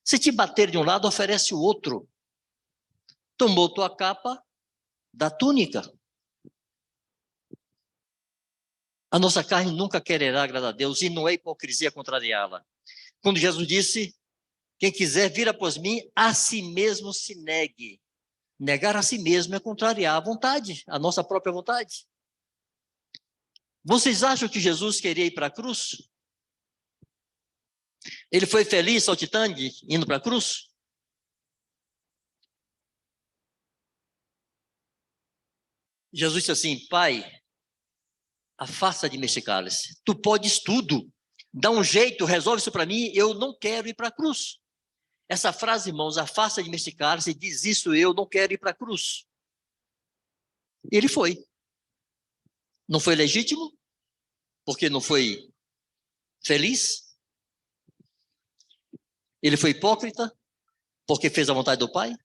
Se te bater de um lado, oferece o outro. Tomou tua capa da túnica. A nossa carne nunca quererá agradar a Deus e não é hipocrisia contrariá-la. Quando Jesus disse, quem quiser vir após mim, a si mesmo se negue. Negar a si mesmo é contrariar a vontade, a nossa própria vontade. Vocês acham que Jesus queria ir para a cruz? Ele foi feliz, saltitante, indo para a cruz? Jesus disse assim, Pai, afasta de mim esse cálice. Tu podes tudo. Dá um jeito, resolve isso para mim, eu não quero ir para a cruz. Essa frase, irmãos, afasta de mim esse cálice, diz isso, eu não quero ir para a cruz. Ele foi. Não foi legítimo? Porque não foi feliz? Ele foi hipócrita? Porque fez a vontade do Pai?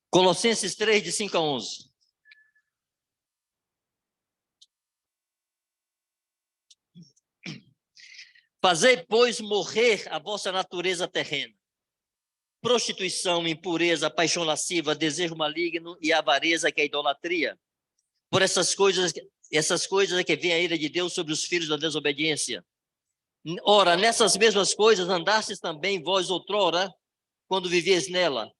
Colossenses 3, de 5 a 11. Fazei, pois, morrer a vossa natureza terrena. Prostituição, impureza, paixão lasciva, desejo maligno e avareza, que é a idolatria. Por essas coisas é que vem a ira de Deus sobre os filhos da desobediência. Ora, nessas mesmas coisas andastes também vós outrora, quando vivias nela.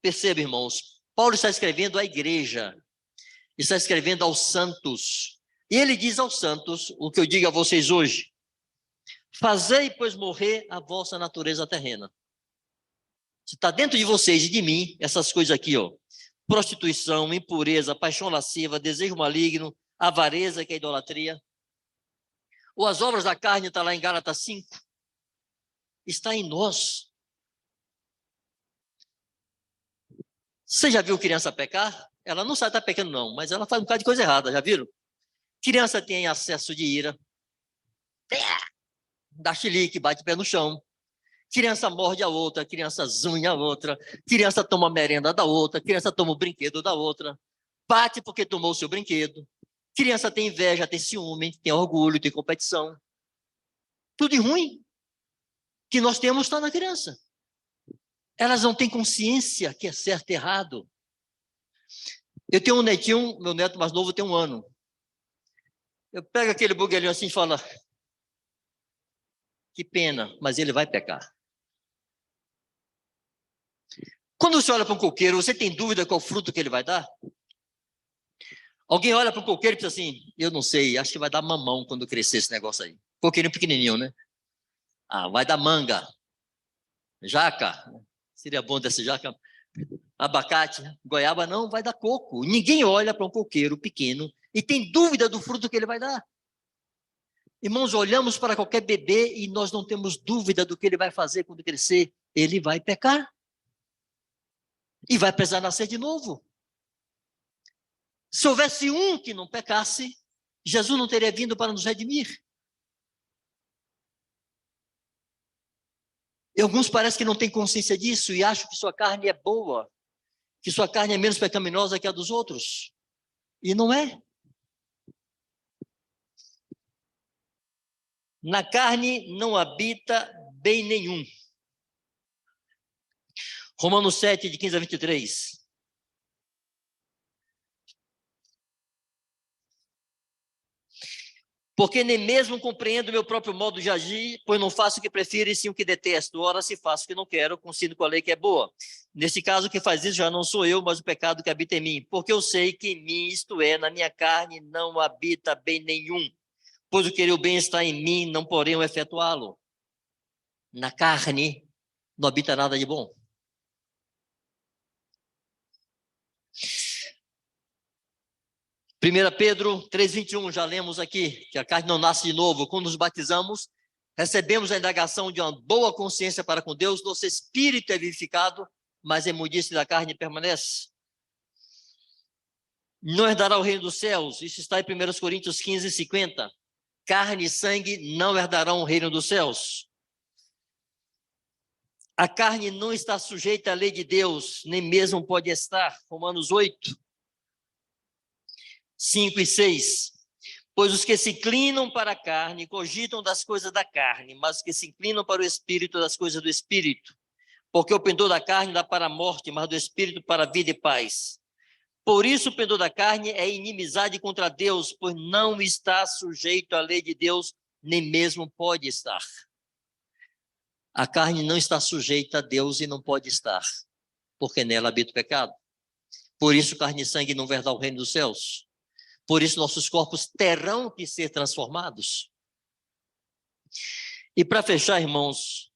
Perceba, irmãos, Paulo está escrevendo à igreja, está escrevendo aos santos. E ele diz aos santos o que eu digo a vocês hoje. Fazei, pois, morrer a vossa natureza terrena. Está dentro de vocês e de mim, essas coisas aqui, ó. Prostituição, impureza, paixão lasciva, desejo maligno, avareza, que é idolatria. Ou as obras da carne, está lá em Gálatas 5. Está em nós. Você já viu criança pecar? Ela não sabe estar pecando, não, mas ela faz um bocado de coisa errada, já viram? Criança tem acesso de ira. Dá chilique, bate o pé no chão. Criança morde a outra, criança zunha a outra, criança toma merenda da outra, criança toma o brinquedo da outra, bate porque tomou o seu brinquedo. Criança tem inveja, tem ciúme, tem orgulho, tem competição. Tudo de ruim que nós temos está na criança. Elas não têm consciência que é certo e errado. Eu tenho um netinho, meu neto mais novo tem 1 ano. Eu pego aquele buguelinho assim e falo, que pena, mas ele vai pecar. Quando você olha para um coqueiro, você tem dúvida qual fruto que ele vai dar? Alguém olha para um coqueiro e pensa assim, eu não sei, acho que vai dar mamão quando crescer esse negócio aí. Coqueirinho pequenininho, né? Ah, vai dar manga, jaca, seria bom desse jaca, abacate, goiaba, não, vai dar coco. Ninguém olha para um coqueiro pequeno e tem dúvida do fruto que ele vai dar. Irmãos, olhamos para qualquer bebê e nós não temos dúvida do que ele vai fazer quando crescer. Ele vai pecar. E vai precisar nascer de novo. Se houvesse um que não pecasse, Jesus não teria vindo para nos redimir. E alguns parecem que não têm consciência disso e acham que sua carne é boa, que sua carne é menos pecaminosa que a dos outros. E não é. Na carne não habita bem nenhum. Romanos 7, de 15 a 23. Porque nem mesmo compreendo o meu próprio modo de agir, pois não faço o que prefiro e sim o que detesto. Ora, se faço o que não quero, consigo com a lei que é boa. Nesse caso, quem faz isso já não sou eu, mas o pecado que habita em mim. Porque eu sei que em mim, isto é, na minha carne, não habita bem nenhum. Pois o querer o bem está em mim, não porém o efetuá-lo. Na carne não habita nada de bom. Primeira Pedro 3,21, já lemos aqui, que a carne não nasce de novo. Quando nos batizamos, recebemos a indagação de uma boa consciência para com Deus, nosso espírito é vivificado, mas a imundície da carne permanece. Não herdará o reino dos céus, isso está em 1 Coríntios 15, 50. Carne e sangue não herdarão o reino dos céus. A carne não está sujeita à lei de Deus, nem mesmo pode estar. Romanos 8, 5 e 6. Pois os que se inclinam para a carne cogitam das coisas da carne, mas os que se inclinam para o Espírito, das coisas do Espírito. Porque o pendor da carne dá para a morte, mas do Espírito para a vida e paz. Por isso o pendor da carne é inimizade contra Deus, pois não está sujeito à lei de Deus, nem mesmo pode estar. A carne não está sujeita a Deus e não pode estar, porque nela habita o pecado. Por isso carne e sangue não vai herdar o reino dos céus. Por isso nossos corpos terão que ser transformados. E para fechar, irmãos,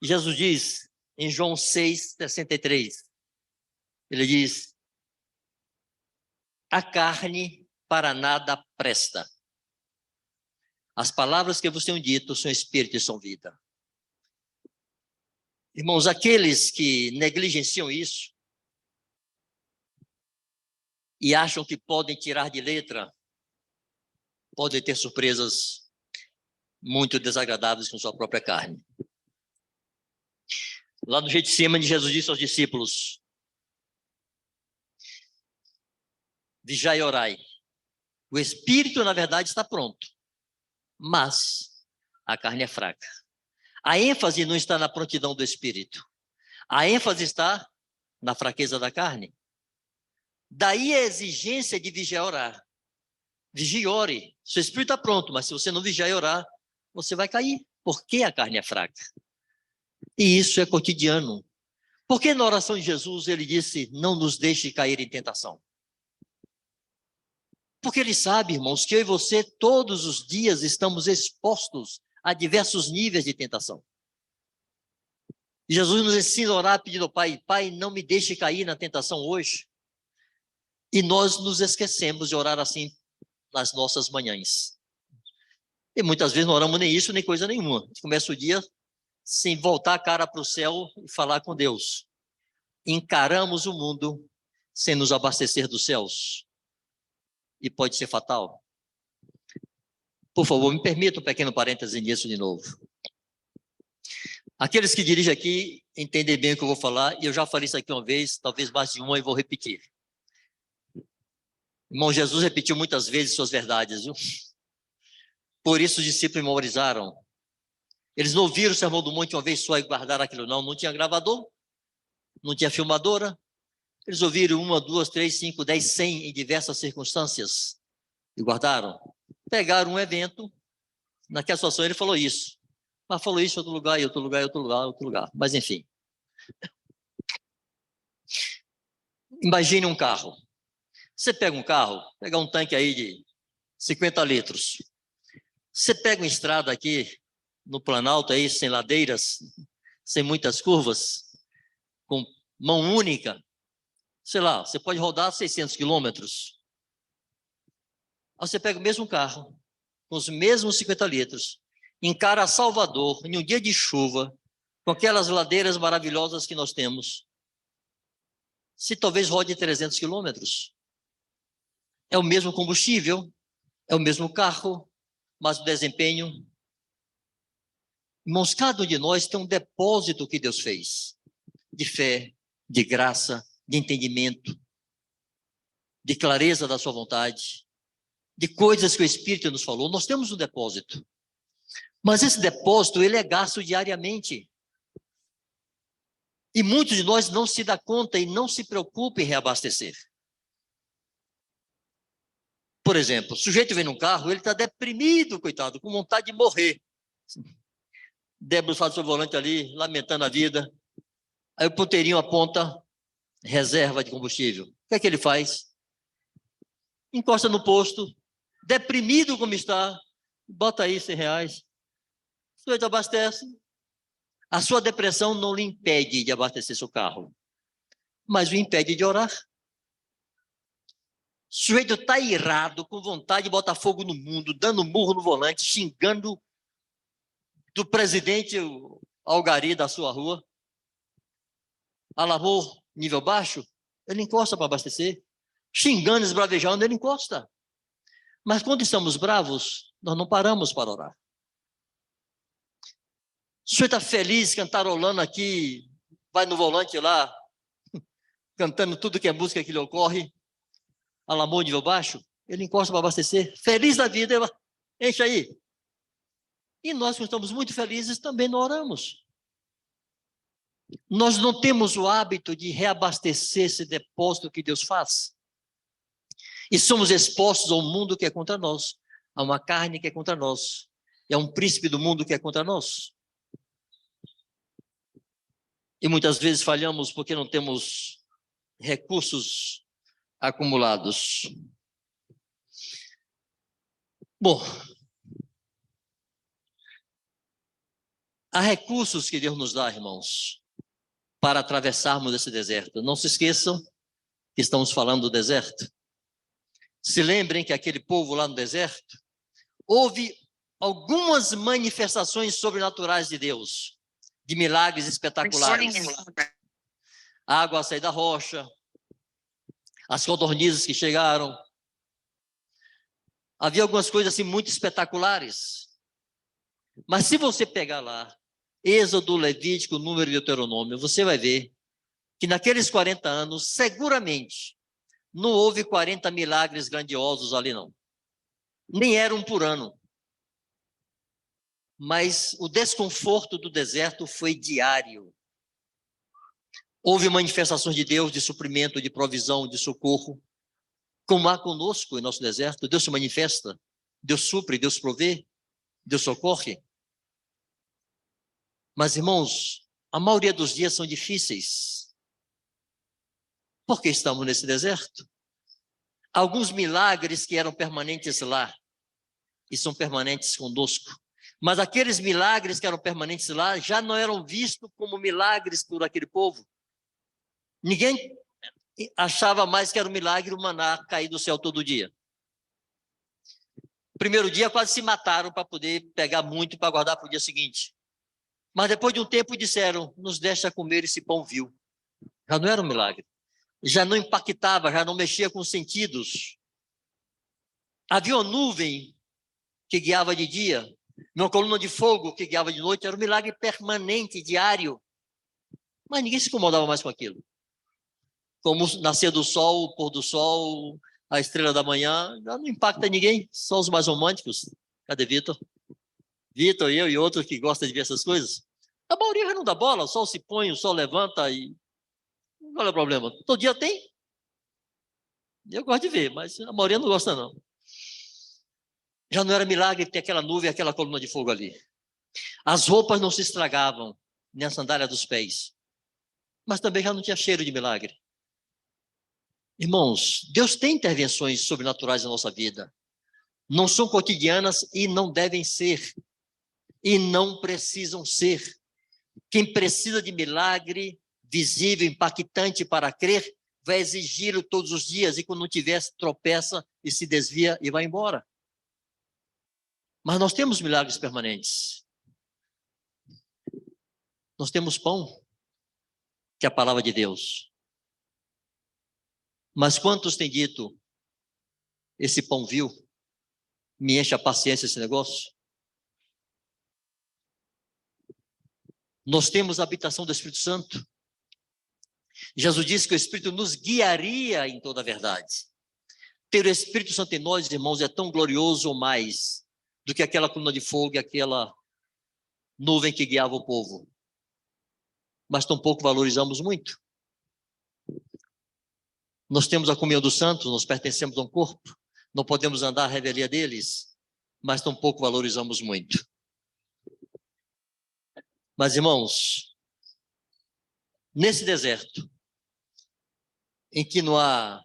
Jesus diz em João 6,63, ele diz: a carne para nada presta. As palavras que vos tenho dito são espírito e são vida. Irmãos, aqueles que negligenciam isso e acham que podem tirar de letra, podem ter surpresas muito desagradáveis com sua própria carne. Lá no Getsemane, Jesus disse aos discípulos: vigiai e orai. O espírito, na verdade, está pronto, mas a carne é fraca. A ênfase não está na prontidão do espírito. A ênfase está na fraqueza da carne. Daí a exigência de vigiar e orar. Vigie e ore. Seu espírito está pronto, mas se você não vigiar e orar, você vai cair, porque a carne é fraca. E isso é cotidiano. Porque na oração de Jesus ele disse: não nos deixe cair em tentação. Porque ele sabe, irmãos, que eu e você todos os dias estamos expostos a diversos níveis de tentação. E Jesus nos ensina a orar pedindo ao Pai: Pai, não me deixe cair na tentação hoje. E nós nos esquecemos de orar assim nas nossas manhãs. E muitas vezes não oramos nem isso, nem coisa nenhuma. A gente começa o dia sem voltar a cara para o céu e falar com Deus. Encaramos o mundo sem nos abastecer dos céus. E pode ser fatal. Por favor, me permita um pequeno parêntese nisso de novo. Aqueles que dirigem aqui entendem bem o que eu vou falar, e eu já falei isso aqui uma vez, talvez mais de uma, e vou repetir. Irmão, Jesus repetiu muitas vezes suas verdades, viu? Por isso os discípulos memorizaram. Eles não ouviram o Sermão do Monte uma vez só e guardaram aquilo, não tinha gravador, não tinha filmadora. Eles ouviram 1, 2, 3, 5, 10, 100 em diversas circunstâncias e guardaram. Pegaram um evento, naquela situação ele falou isso, mas falou isso em outro lugar, em outro lugar, em outro lugar, em outro lugar. Mas enfim. Imagine um carro. Você pega um carro, pega um tanque aí de 50 litros. Você pega uma estrada aqui no Planalto, aí, sem ladeiras, sem muitas curvas, com mão única, sei lá, você pode rodar 600 quilômetros. Aí você pega o mesmo carro, com os mesmos 50 litros, encara Salvador, em um dia de chuva, com aquelas ladeiras maravilhosas que nós temos, se talvez rode 300 quilômetros. É o mesmo combustível, é o mesmo carro, mas o desempenho. Irmãos, cada um de nós tem um depósito que Deus fez, de fé, de graça, de entendimento, de clareza da sua vontade, de coisas que o Espírito nos falou. Nós temos um depósito, mas esse depósito ele é gasto diariamente. E muitos de nós não se dão conta e não se preocupam em reabastecer. Por exemplo, o sujeito vem num carro, ele está deprimido, coitado, com vontade de morrer. Debruçado sobre o volante ali, lamentando a vida. Aí o ponteirinho aponta reserva de combustível. O que é que ele faz? Encosta no posto, deprimido como está, bota aí R$100. O sujeito abastece. A sua depressão não lhe impede de abastecer seu carro, mas o impede de orar. O sujeito está irado, com vontade de botar fogo no mundo, dando murro no volante, xingando do presidente Algari da sua rua. Alarmou nível baixo, ele encosta para abastecer. Xingando, esbravejando, ele encosta. Mas quando estamos bravos, nós não paramos para orar. O sujeito está feliz, cantarolando aqui, vai no volante lá, cantando tudo que é música que lhe ocorre, alamão nível baixo, ele encosta para abastecer, feliz da vida, ele enche aí. E nós que estamos muito felizes também não oramos. Nós não temos o hábito de reabastecer esse depósito que Deus faz. E somos expostos a um mundo que é contra nós, a uma carne que é contra nós, e a um príncipe do mundo que é contra nós. E muitas vezes falhamos porque não temos recursos acumulados. Bom, há recursos que Deus nos dá, irmãos, para atravessarmos esse deserto. Não se esqueçam que estamos falando do deserto. Se lembrem que aquele povo lá no deserto, houve algumas manifestações sobrenaturais de Deus, de milagres espetaculares. A água a sair da rocha, as codornizes que chegaram. Havia algumas coisas assim muito espetaculares. Mas se você pegar lá, Êxodo, Levítico, Número e Deuteronômio, você vai ver que naqueles 40 anos, seguramente, não houve 40 milagres grandiosos ali não. Nem era um por ano. Mas o desconforto do deserto foi diário. Houve manifestações de Deus, de suprimento, de provisão, de socorro. Como há conosco em nosso deserto, Deus se manifesta, Deus supre, Deus provê, Deus socorre. Mas, irmãos, a maioria dos dias são difíceis. Por que estamos nesse deserto? Alguns milagres que eram permanentes lá, e são permanentes conosco. Mas aqueles milagres que eram permanentes lá, já não eram vistos como milagres por aquele povo. Ninguém achava mais que era um milagre o maná cair do céu todo dia. Primeiro dia quase se mataram para poder pegar muito para guardar para o dia seguinte. Mas depois de um tempo disseram, nos deixa comer esse pão vil. Já não era um milagre. Já não impactava, já não mexia com os sentidos. Havia uma nuvem que guiava de dia, uma coluna de fogo que guiava de noite, era um milagre permanente, diário. Mas ninguém se incomodava mais com aquilo. Como nascer do sol, o pôr do sol, a estrela da manhã, já não impacta ninguém, só os mais românticos. Cadê Vitor? Vitor, eu e outros que gostam de ver essas coisas. A maioria já não dá bola, o sol se põe, o sol levanta e... Qual é o problema? Todo dia tem. Eu gosto de ver, mas a maioria não gosta não. Já não era milagre ter aquela nuvem, aquela coluna de fogo ali. As roupas não se estragavam, nem a sandália dos pés. Mas também já não tinha cheiro de milagre. Irmãos, Deus tem intervenções sobrenaturais na nossa vida. Não são cotidianas e não devem ser. E não precisam ser. Quem precisa de milagre visível, impactante para crer, vai exigi-lo todos os dias e quando não tiver, tropeça e se desvia e vai embora. Mas nós temos milagres permanentes. Nós temos pão, que é a palavra de Deus. Mas quantos têm dito, esse pão vil, me enche a paciência esse negócio? Nós temos a habitação do Espírito Santo. Jesus disse que o Espírito nos guiaria em toda a verdade. Ter o Espírito Santo em nós, irmãos, é tão glorioso ou mais do que aquela coluna de fogo e aquela nuvem que guiava o povo. Mas tampouco valorizamos muito. Nós temos a comunhão dos santos, nós pertencemos a um corpo, não podemos andar à revelia deles, mas tampouco valorizamos muito. Mas, irmãos, nesse deserto, em que não há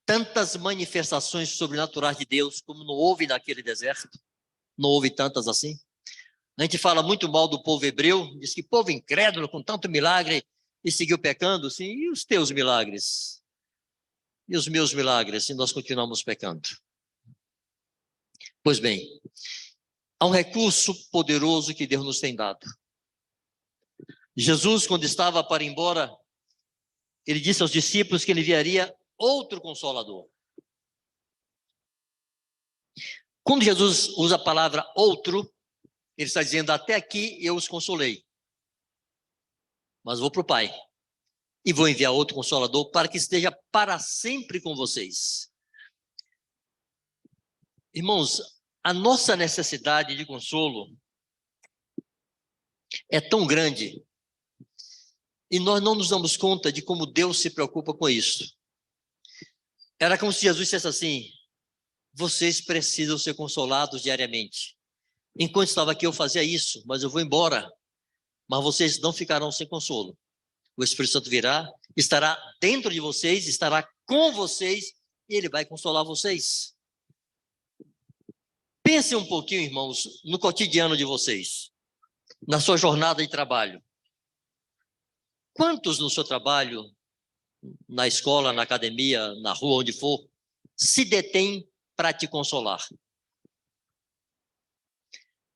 tantas manifestações sobrenaturais de Deus como não houve naquele deserto, não houve tantas assim. A gente fala muito mal do povo hebreu, diz que povo incrédulo com tanto milagre e seguiu pecando, sim, e os teus milagres? E os meus milagres, se nós continuamos pecando? Pois bem, há um recurso poderoso que Deus nos tem dado. Jesus, quando estava para ir embora, ele disse aos discípulos que ele enviaria outro Consolador. Quando Jesus usa a palavra outro, ele está dizendo, até aqui eu os consolei. mas vou para o Pai. E vou enviar outro Consolador para que esteja para sempre com vocês. Irmãos, a nossa necessidade de consolo é tão grande e nós não nos damos conta de como Deus se preocupa com isso. Era como se Jesus dissesse assim: vocês precisam ser consolados diariamente. Enquanto estava aqui eu fazia isso, mas eu vou embora. Mas vocês não ficarão sem consolo. O Espírito Santo virá, estará dentro de vocês, estará com vocês e ele vai consolar vocês. Pensem um pouquinho, irmãos, no cotidiano de vocês, na sua jornada de trabalho. Quantos no seu trabalho, na escola, na academia, na rua, onde for, se detêm para te consolar?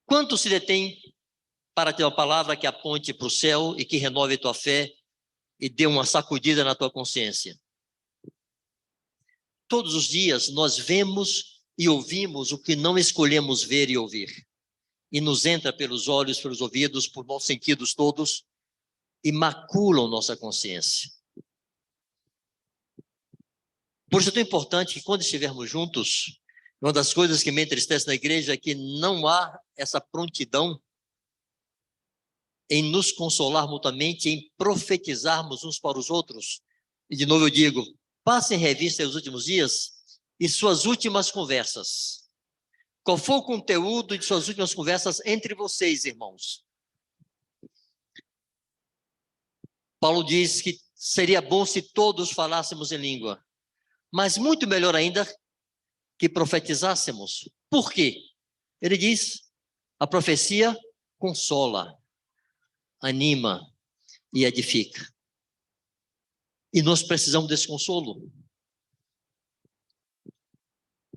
Quantos se detêm para ter uma palavra que aponte para o céu e que renove a tua fé e dê uma sacudida na tua consciência? Todos os dias nós vemos e ouvimos o que não escolhemos ver e ouvir. E nos entra pelos olhos, pelos ouvidos, por nossos sentidos todos e maculam nossa consciência. Por isso é tão importante que quando estivermos juntos, uma das coisas que me entristece na igreja é que não há essa prontidão em nos consolar mutuamente, em profetizarmos uns para os outros. E de novo eu digo, passem em revista os últimos dias e suas últimas conversas. Qual foi o conteúdo de suas últimas conversas entre vocês, irmãos? Paulo diz que seria bom se todos falássemos em língua, mas muito melhor ainda que profetizássemos. Por quê? Ele diz, a profecia consola, anima e edifica. E nós precisamos desse consolo.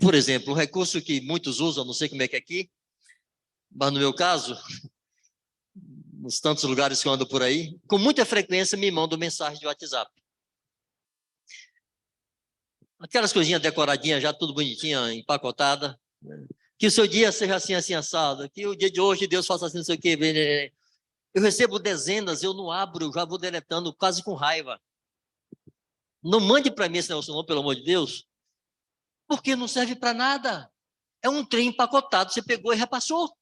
Por exemplo, um recurso que muitos usam, não sei como é que é aqui, mas no meu caso, nos tantos lugares que eu ando por aí, com muita frequência me mandam mensagem de WhatsApp. Aquelas coisinhas decoradinhas, já tudo bonitinha, empacotada. Que o seu dia seja assim, assim, assado. Que o dia de hoje Deus faça assim, não sei o quê. Eu recebo dezenas, eu não abro, eu já vou deletando quase com raiva. Não mande para mim esse negócio não, pelo amor de Deus. Porque não serve para nada. É um trem empacotado, você pegou e repassou.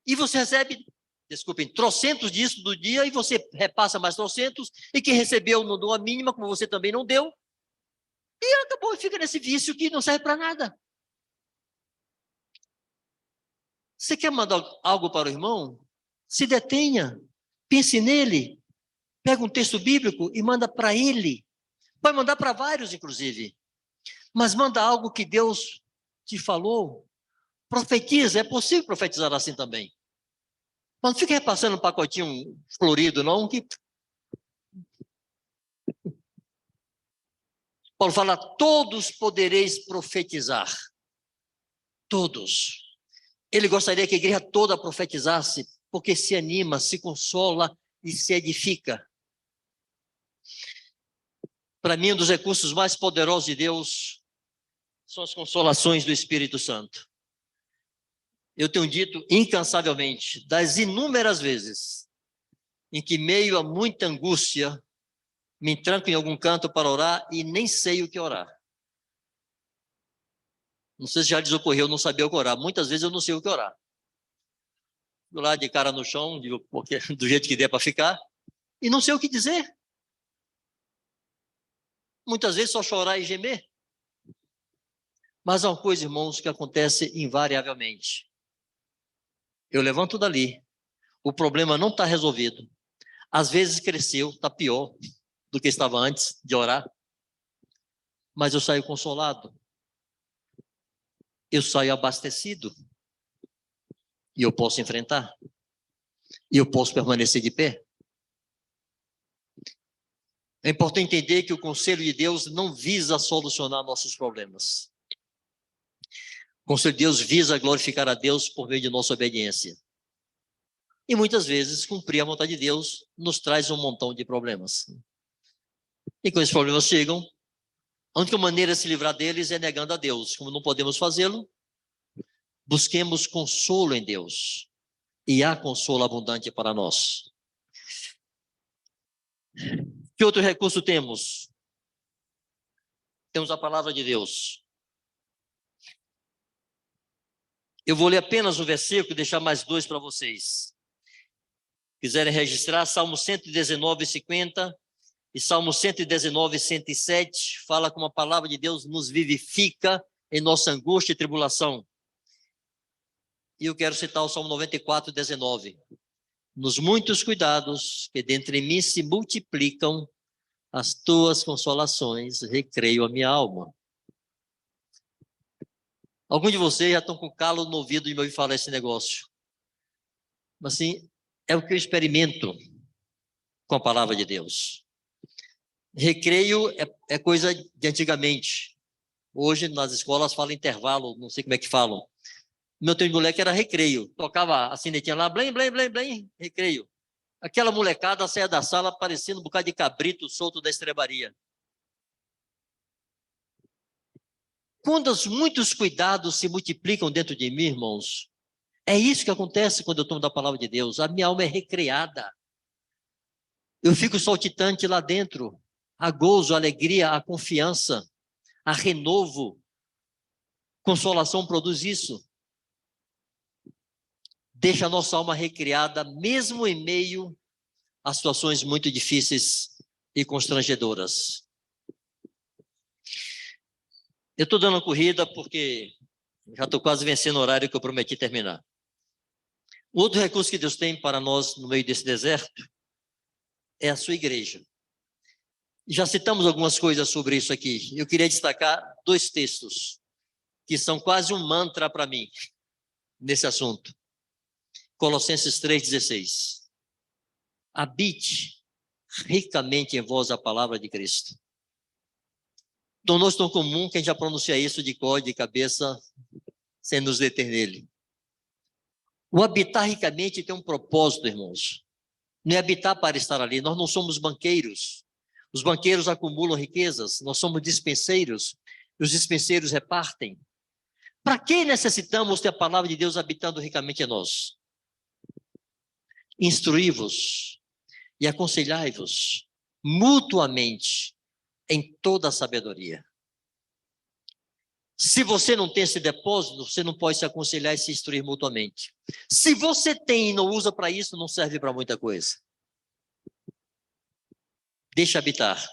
E você recebe, desculpem, trocentos disso do dia, e você repassa mais trocentos, e quem recebeu não deu a mínima, como você também não deu. E acabou, fica nesse vício que não serve para nada. Você quer mandar algo para o irmão? Se detenha, pense nele, pega um texto bíblico e manda para ele. Pode mandar para vários, inclusive. Mas manda algo que Deus te falou. Profetiza, é possível profetizar assim também. Mas não fica repassando um pacotinho florido, não, que... Paulo fala, todos podereis profetizar. Todos. Ele gostaria que a igreja toda profetizasse, porque se anima, se consola e se edifica. Para mim, um dos recursos mais poderosos de Deus são as consolações do Espírito Santo. Eu tenho dito incansavelmente, das inúmeras vezes em que, meio a muita angústia, me tranco em algum canto para orar e nem sei o que orar. Não sei se já lhes ocorreu, eu não sabia o que orar. Muitas vezes eu não sei o que orar. Fico lá de cara no chão, do jeito que der para ficar, e não sei o que dizer. Muitas vezes só chorar e gemer. Mas há uma coisa, irmãos, que acontece invariavelmente. Eu levanto dali, o problema não está resolvido. Às vezes cresceu, está pior do que estava antes de orar. Mas eu saio consolado. Eu saio abastecido. E eu posso enfrentar. E eu posso permanecer de pé. É importante entender que o conselho de Deus não visa solucionar nossos problemas. O conselho de Deus visa glorificar a Deus por meio de nossa obediência. E muitas vezes cumprir a vontade de Deus nos traz um montão de problemas. E quando esses problemas chegam, a única maneira de se livrar deles é negando a Deus. Como não podemos fazê-lo, busquemos consolo em Deus. E há consolo abundante para nós. Que outro recurso temos? Temos a palavra de Deus. Eu vou ler apenas um versículo e deixar mais dois para vocês. Quiserem registrar, Salmo 119, 50 e Salmo 119, 107, fala como a palavra de Deus nos vivifica em nossa angústia e tribulação. E eu quero citar o Salmo 94, 19. Nos muitos cuidados que dentre mim se multiplicam, as tuas consolações recreio a minha alma. Alguns de vocês já estão com calo no ouvido de me ouvir falar esse negócio. Mas assim, é o que eu experimento com a palavra de Deus. Recreio é coisa de antigamente. Hoje nas escolas falam intervalo, não sei como é que falam. Meu tempo de moleque era recreio. Tocava a sinetinha lá, blém, blém, blém, blém, recreio. Aquela molecada saia da sala parecendo um bocado de cabrito solto da estrebaria. Quando muitos cuidados se multiplicam dentro de mim, irmãos, é isso que acontece quando eu tomo da palavra de Deus. A minha alma é recreada. Eu fico saltitante lá dentro. Há gozo, a alegria, a confiança, a renovo. Consolação produz isso. Deixa a nossa alma recriada, mesmo em meio a situações muito difíceis e constrangedoras. Eu estou dando uma corrida porque já estou quase vencendo o horário que eu prometi terminar. O outro recurso que Deus tem para nós no meio desse deserto é a sua igreja. Já citamos algumas coisas sobre isso aqui. Eu queria destacar dois textos que são quase um mantra para mim nesse assunto. Colossenses 3,16. Habite ricamente em vós a palavra de Cristo. Tornou-se tão comum que a gente já pronuncia isso de cor, de cabeça, sem nos deter nele. O habitar ricamente tem um propósito, irmãos. Não é habitar para estar ali. Nós não somos banqueiros. Os banqueiros acumulam riquezas. Nós somos dispenseiros. E os dispenseiros repartem. Para que necessitamos ter a palavra de Deus habitando ricamente em nós? Instruí-vos e aconselhai-vos mutuamente em toda a sabedoria. Se você não tem esse depósito, você não pode se aconselhar e se instruir mutuamente. Se você tem e não usa para isso, não serve para muita coisa. Deixa habitar.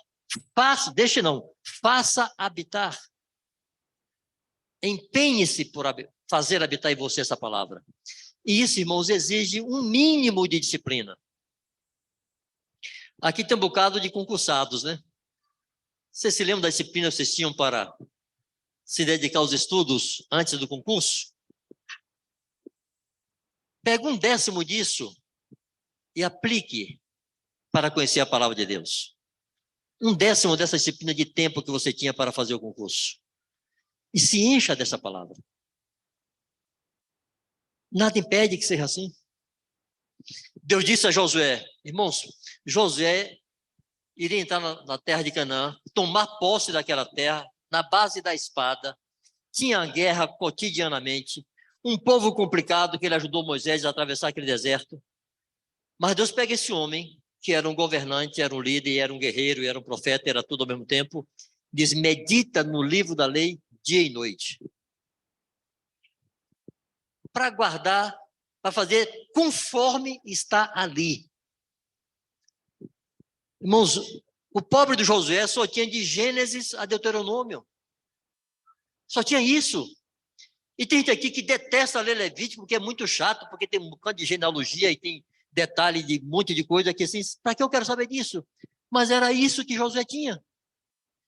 Faça habitar. Empenhe-se por fazer habitar em você essa palavra. E isso, irmãos, exige um mínimo de disciplina. Aqui tem um bocado de concursados, né? Vocês se lembram da disciplina que vocês tinham para se dedicar aos estudos antes do concurso? Pega 1/10 disso e aplique para conhecer a palavra de Deus. 1/10 dessa disciplina de tempo que você tinha para fazer o concurso. E se encha dessa palavra. Nada impede que seja assim. Deus disse a Josué, irmãos, Josué iria entrar na terra de Canaã, tomar posse daquela terra, na base da espada, tinha guerra cotidianamente, um povo complicado que ele ajudou Moisés a atravessar aquele deserto. Mas Deus pega esse homem, que era um governante, era um líder, era um guerreiro, era um profeta, era tudo ao mesmo tempo, diz, medita no livro da lei dia e noite. Para guardar, para fazer conforme está ali. Irmãos, o pobre do Josué só tinha de Gênesis a Deuteronômio. Só tinha isso. E tem gente aqui que detesta ler Levítico, porque é muito chato, porque tem um bocado de genealogia e tem detalhe de um monte de coisa que assim, para que eu quero saber disso? Mas era isso que Josué tinha.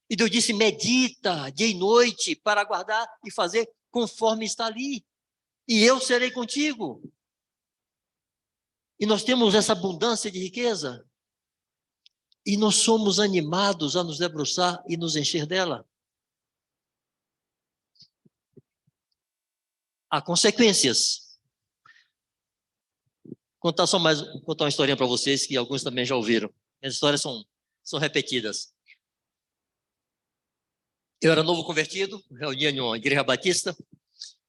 E Deus disse, medita dia e noite para guardar e fazer conforme está ali. E eu serei contigo. E nós temos essa abundância de riqueza. E nós somos animados a nos debruçar e nos encher dela. Há consequências. Contar uma historinha para vocês, que alguns também já ouviram. As histórias são repetidas. Eu era novo convertido, reunia em uma igreja batista,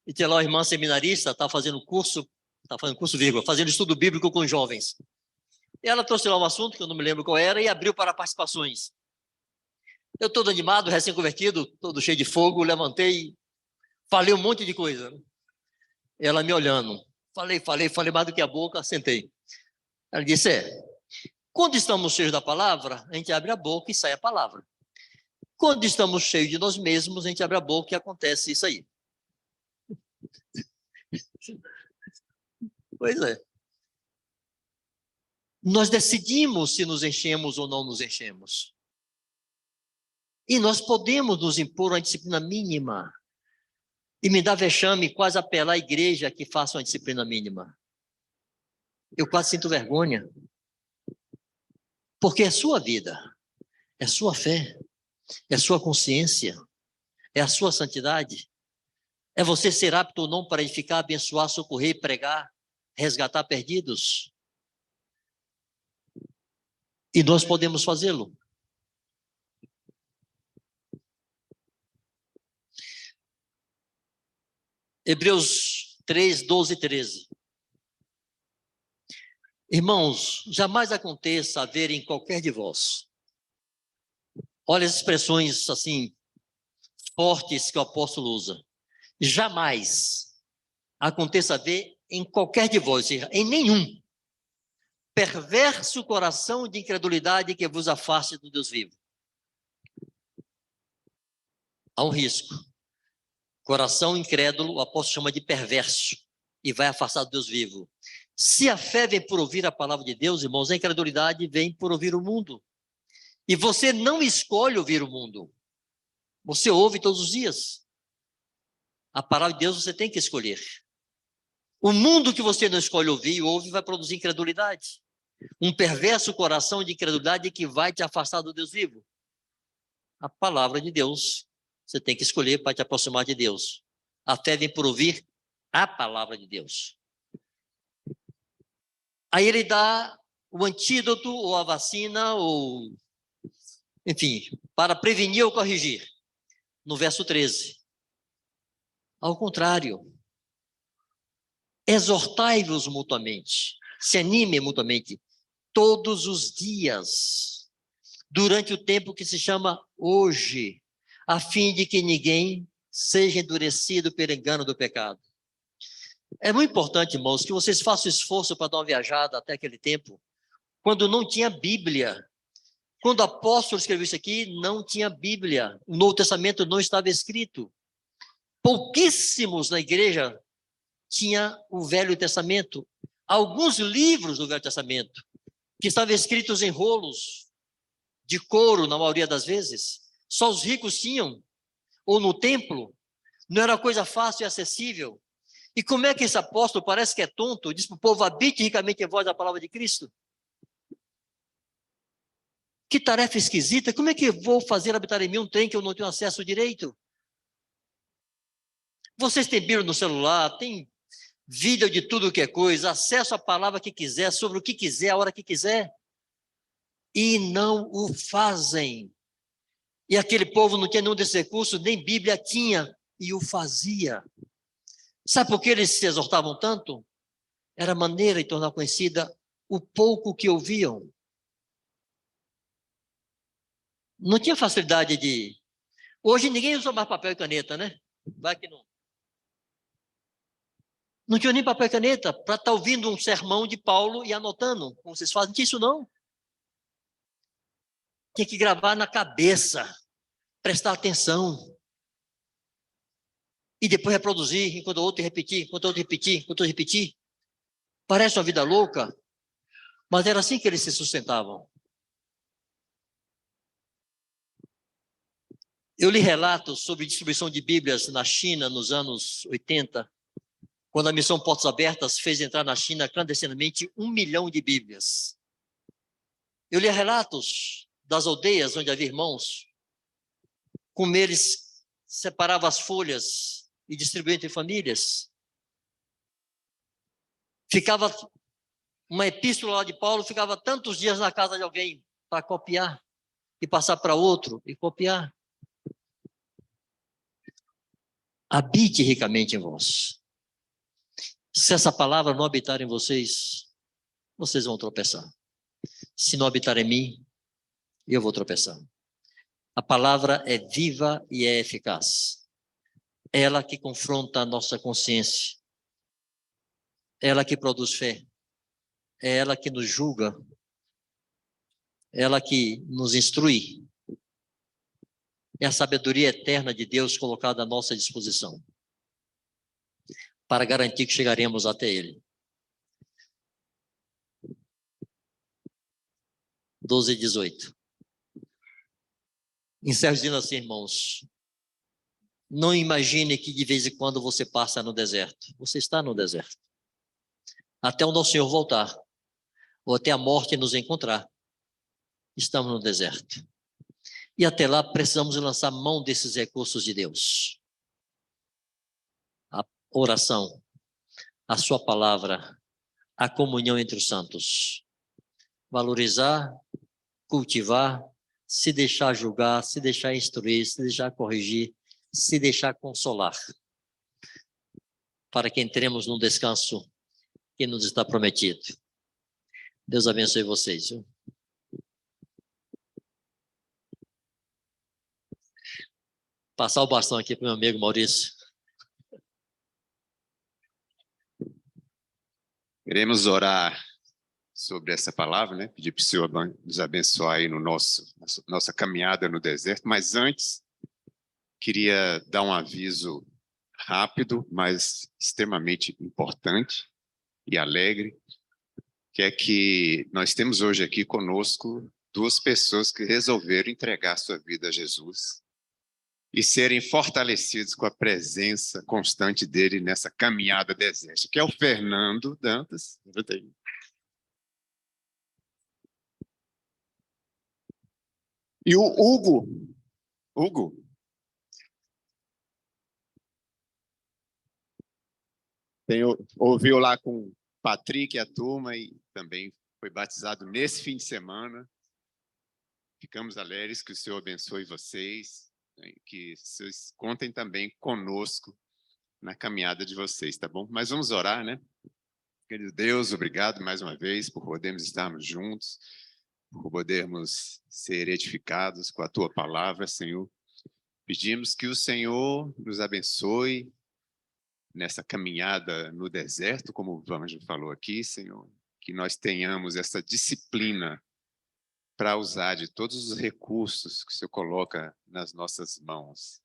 e tinha lá uma irmã seminarista, estava fazendo curso, fazendo estudo bíblico com jovens. Ela trouxe lá um assunto, que eu não me lembro qual era, e abriu para participações. Eu todo animado, recém-convertido, todo cheio de fogo, levantei, falei um monte de coisa. Ela me olhando. Falei mais do que a boca, sentei. Ela disse, quando estamos cheios da palavra, a gente abre a boca e sai a palavra. Quando estamos cheios de nós mesmos, a gente abre a boca e acontece isso aí. Pois é. Nós decidimos se nos enchemos ou não nos enchemos. E nós podemos nos impor uma disciplina mínima. E me dá vexame quase apelar à igreja que faça uma disciplina mínima. Eu quase sinto vergonha. Porque é sua vida, é sua fé, é sua consciência, é a sua santidade. É você ser apto ou não para edificar, abençoar, socorrer, pregar, resgatar perdidos. E nós podemos fazê-lo. Hebreus 3, 12 e 13. Irmãos, jamais aconteça haver em qualquer de vós. Olha as expressões assim, fortes que o apóstolo usa. Jamais aconteça haver em qualquer de vós, ou seja, em nenhum, perverso coração de incredulidade que vos afaste do Deus vivo. Há um risco. Coração incrédulo, o apóstolo chama de perverso e vai afastar do Deus vivo. Se a fé vem por ouvir a palavra de Deus, irmãos, a incredulidade vem por ouvir o mundo. E você não escolhe ouvir o mundo. Você ouve todos os dias. A palavra de Deus você tem que escolher. O mundo que você não escolhe ouvir e ouve vai produzir incredulidade. Um perverso coração de incredulidade que vai te afastar do Deus vivo. A palavra de Deus você tem que escolher para te aproximar de Deus. A fé vem por ouvir a palavra de Deus. Aí ele dá o antídoto, ou a vacina, ou, enfim, para prevenir ou corrigir. No verso 13. Ao contrário, exortai-vos mutuamente, se animem mutuamente, todos os dias, durante o tempo que se chama hoje, a fim de que ninguém seja endurecido pelo engano do pecado. É muito importante, irmãos, que vocês façam esforço para dar uma viajada até aquele tempo, quando não tinha Bíblia. Quando o apóstolo escreveu isso aqui, não tinha Bíblia. O Novo Testamento não estava escrito. Pouquíssimos na igreja tinha o Velho Testamento. Alguns livros do Velho Testamento, que estavam escritos em rolos de couro, na maioria das vezes. Só os ricos tinham, ou no templo. Não era coisa fácil e acessível. E como é que esse apóstolo parece que é tonto? Diz para o povo, habite ricamente em vós a palavra de Cristo. Que tarefa esquisita. Como é que eu vou fazer habitar em mim um trem que eu não tenho acesso direito? Vocês têm Bíblia no celular, tem vídeo de tudo que é coisa, acesso à palavra que quiser, sobre o que quiser, a hora que quiser. E não o fazem. E aquele povo não tinha nenhum desses recursos, nem Bíblia tinha, e o fazia. Sabe por que eles se exortavam tanto? Era maneira de tornar conhecida o pouco que ouviam. Não tinha facilidade de... Hoje ninguém usa mais papel e caneta, né? Vai que não. Não tinha nem papel e caneta para estar ouvindo um sermão de Paulo e anotando, como vocês fazem. Não tinha isso não. Tinha que gravar na cabeça, prestar atenção. E depois reproduzir, enquanto o outro repetir, enquanto o outro repetir, enquanto o outro repetir. Parece uma vida louca, mas era assim que eles se sustentavam. Eu li relatos sobre distribuição de Bíblias na China nos anos 80, quando a missão Portas Abertas fez entrar na China clandestinamente 1 milhão de Bíblias. Eu li relatos das aldeias onde havia irmãos, como eles separavam as folhas e distribuíam entre famílias. Ficava uma epístola lá de Paulo, ficava tantos dias na casa de alguém para copiar e passar para outro e copiar. Habite ricamente em vós. Se essa palavra não habitar em vocês, vocês vão tropeçar. Se não habitar em mim, eu vou tropeçar. A palavra é viva e é eficaz. Ela que confronta a nossa consciência. Ela que produz fé. É ela que nos julga. Ela que nos instrui. É a sabedoria eterna de Deus colocada à nossa disposição para garantir que chegaremos até Ele. 12:18. Encerro dizendo assim, irmãos. Não imagine que de vez em quando você passa no deserto. Você está no deserto. Até o nosso Senhor voltar, ou até a morte nos encontrar, estamos no deserto. E até lá precisamos lançar mão desses recursos de Deus. A oração, a sua palavra, a comunhão entre os santos. Valorizar, cultivar, se deixar julgar, se deixar instruir, se deixar corrigir, se deixar consolar, para que entremos num descanso que nos está prometido. Deus abençoe vocês. Viu? Passar o bastão aqui para o meu amigo Maurício. Queremos orar sobre essa palavra, né? Pedir para o Senhor nos abençoar aí no nossa caminhada no deserto. Mas antes, queria dar um aviso rápido, mas extremamente importante e alegre, que é que nós temos hoje aqui conosco 2 pessoas que resolveram entregar sua vida a Jesus e serem fortalecidos com a presença constante dele nessa caminhada deserta, que é o Fernando Dantas e o Hugo. Ouviu lá com o Patrick e a turma e também foi batizado nesse fim de semana. Ficamos alegres, que o Senhor abençoe vocês, né, que vocês contem também conosco na caminhada de vocês, tá bom? Mas vamos orar, né? Querido Deus, obrigado mais uma vez por podermos estarmos juntos, por podermos ser edificados com a Tua palavra, Senhor. Pedimos que o Senhor nos abençoe nessa caminhada no deserto, como o Vanjo falou aqui, Senhor, que nós tenhamos essa disciplina para usar de todos os recursos que o Senhor coloca nas nossas mãos,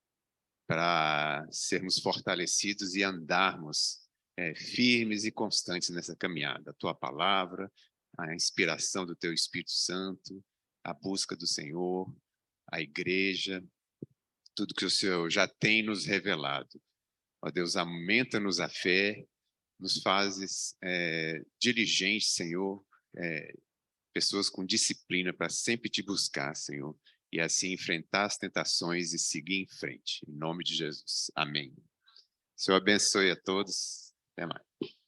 para sermos fortalecidos e andarmos firmes e constantes nessa caminhada. A Tua palavra, a inspiração do Teu Espírito Santo, a busca do Senhor, a igreja, tudo que o Senhor já tem nos revelado. Ó Deus, aumenta-nos a fé, nos fazes diligentes, Senhor, pessoas com disciplina para sempre te buscar, Senhor, e assim enfrentar as tentações e seguir em frente. Em nome de Jesus. Amém. Senhor abençoe a todos. Até mais.